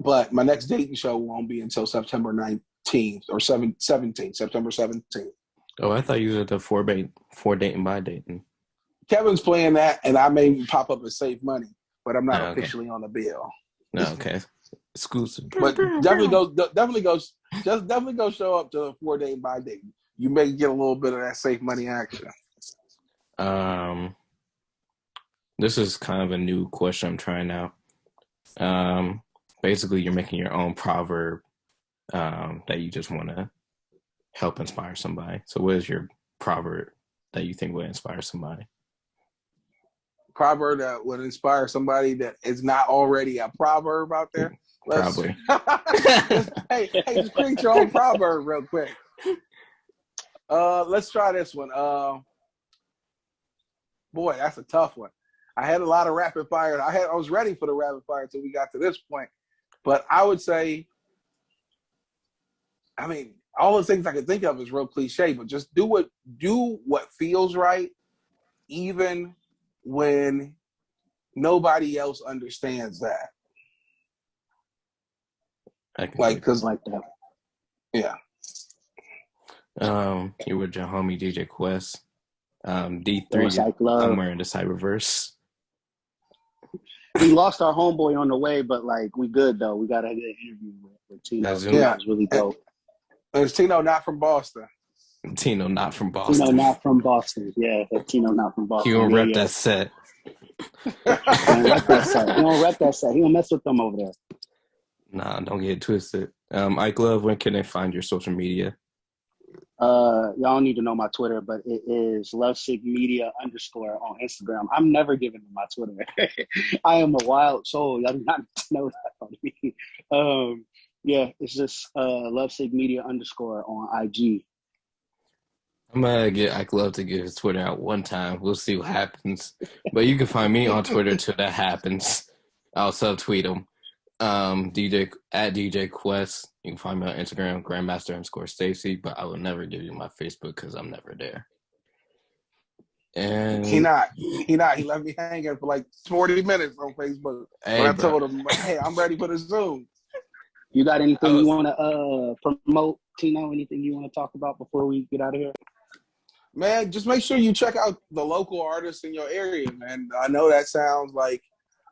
But my next Dayton show won't be until September 19th or 17th, September 17th. Oh, I thought you was at the for Dayton by Dayton. Kevin's playing that, and I may pop up and save money, but I'm not Oh, okay. officially on the bill. No, okay. Exclusive. But definitely go show up to the 4 Dayton by Dayton. You may get a little bit of that safe money action. This is kind of a new question I'm trying out. Basically, you're making your own proverb that you just want to help inspire somebody. So what is your proverb that you think would inspire somebody? Proverb that would inspire somebody that is not already a proverb out there? Probably. hey, just create your own proverb real quick. Let's try this one. Boy, that's a tough one. I had a lot of rapid fire. I was ready for the rapid fire until we got to this point. But I would say, I mean, all the things I can think of is real cliche, but just do what feels right, even when nobody else understands that. Because like that. Yeah. You with your homie DJ Cuest. D3, I'm wearing the Cyberverse. We lost our homeboy on the way, but like we good though. We got a good interview with Tino. Yeah, it was really dope. It's Tino, not from Boston. Tino, not from Boston. Tino, not from Boston. Yeah, Tino, not from Boston. He don't rep that set. He don't rep that set. He don't mess with them over there. Nah, don't get it twisted. Ike Love, when can they find your social media? Y'all don't need to know my Twitter, but it is lovesickmedia_ on Instagram. I'm never giving them my Twitter. I am a wild soul. Y'all do not need to know that on me. Yeah, it's just lovesickmedia_ on IG. I'm gonna get Ike Love to get his Twitter out one time. We'll see what happens. But you can find me on Twitter till that happens. I'll subtweet him. DJ at DJ Cuest. You can find me on Instagram, Grandmaster_Stacy, but I will never give you my Facebook because I'm never there. And He not. He left me hanging for like 40 minutes on Facebook. Hey, when I told him, hey, I'm ready for the Zoom. You got anything you want to promote, Tino? Anything you want to talk about before we get out of here? Man, just make sure you check out the local artists in your area, man. I know that sounds like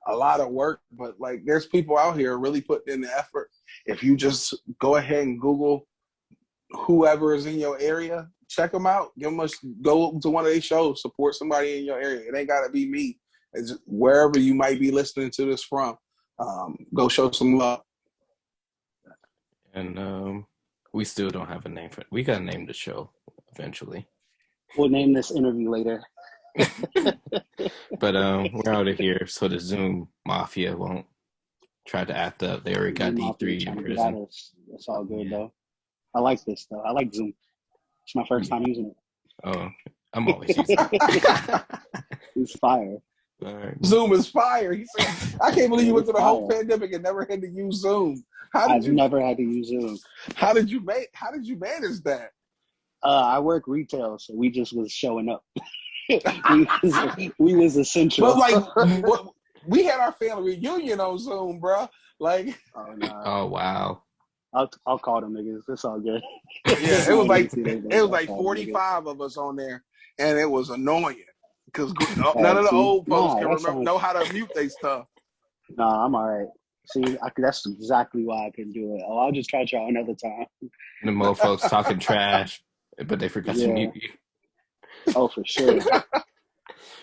a lot of work, but like there's people out here really putting in the effort. If you just go ahead and Google whoever is in your area, check them out. Go to one of these shows, support somebody in your area. It ain't gotta be me. It's wherever you might be listening to this from. Go show some love. And we still don't have a name for it. We gotta name the show eventually. We'll name this interview later. But we're out of here, so the Zoom mafia won't try to act up. They already got D3 in prison. It's all good though. I like this though. I like Zoom. It's my first time using it. Oh, I'm always using it. It's fire. All right. Zoom is fire. He said, I can't believe you went through the whole pandemic and never had to use Zoom. I've never had to use Zoom. How did you manage that? I work retail, so we just was showing up. we was essential. But like, we had our family reunion on Zoom, bro. Like, oh, no. Oh wow. I'll call them niggas. It's all good. Yeah, it was like 45 of us on there, and it was annoying because none of the old folks can know how to mute their stuff. Nah, I'm all right. See, that's exactly why I couldn't do it. Oh, I'll just try y'all another time. The mofos talking trash, but they forgot to Yeah. mute you. Oh, for sure.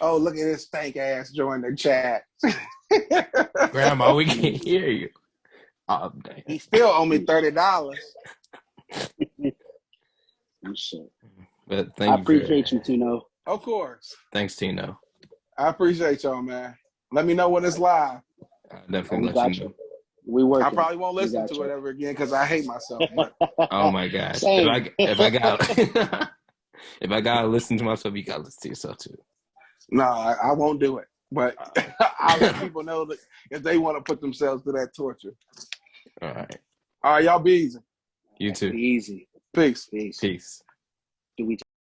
Oh, look at this stank ass join the chat. Grandma, we can't hear you. Oh, damn. He still owe me $30. Shit. But I thank you for appreciate you, Tino. Of course. thanks, Tino. I appreciate y'all, man. Let me know when it's live. I'll Oh, definitely we let you got know. you. We I working. probably won't We listen got to you. it ever again because I hate myself. But Oh my gosh. Same. If I got if I gotta listen to myself, you gotta listen to yourself too. no, I won't do it. But I'll let people know that if they want to put themselves through that torture. All right. All right, y'all be easy. You too. Be easy. Peace. Peace. Peace. Do we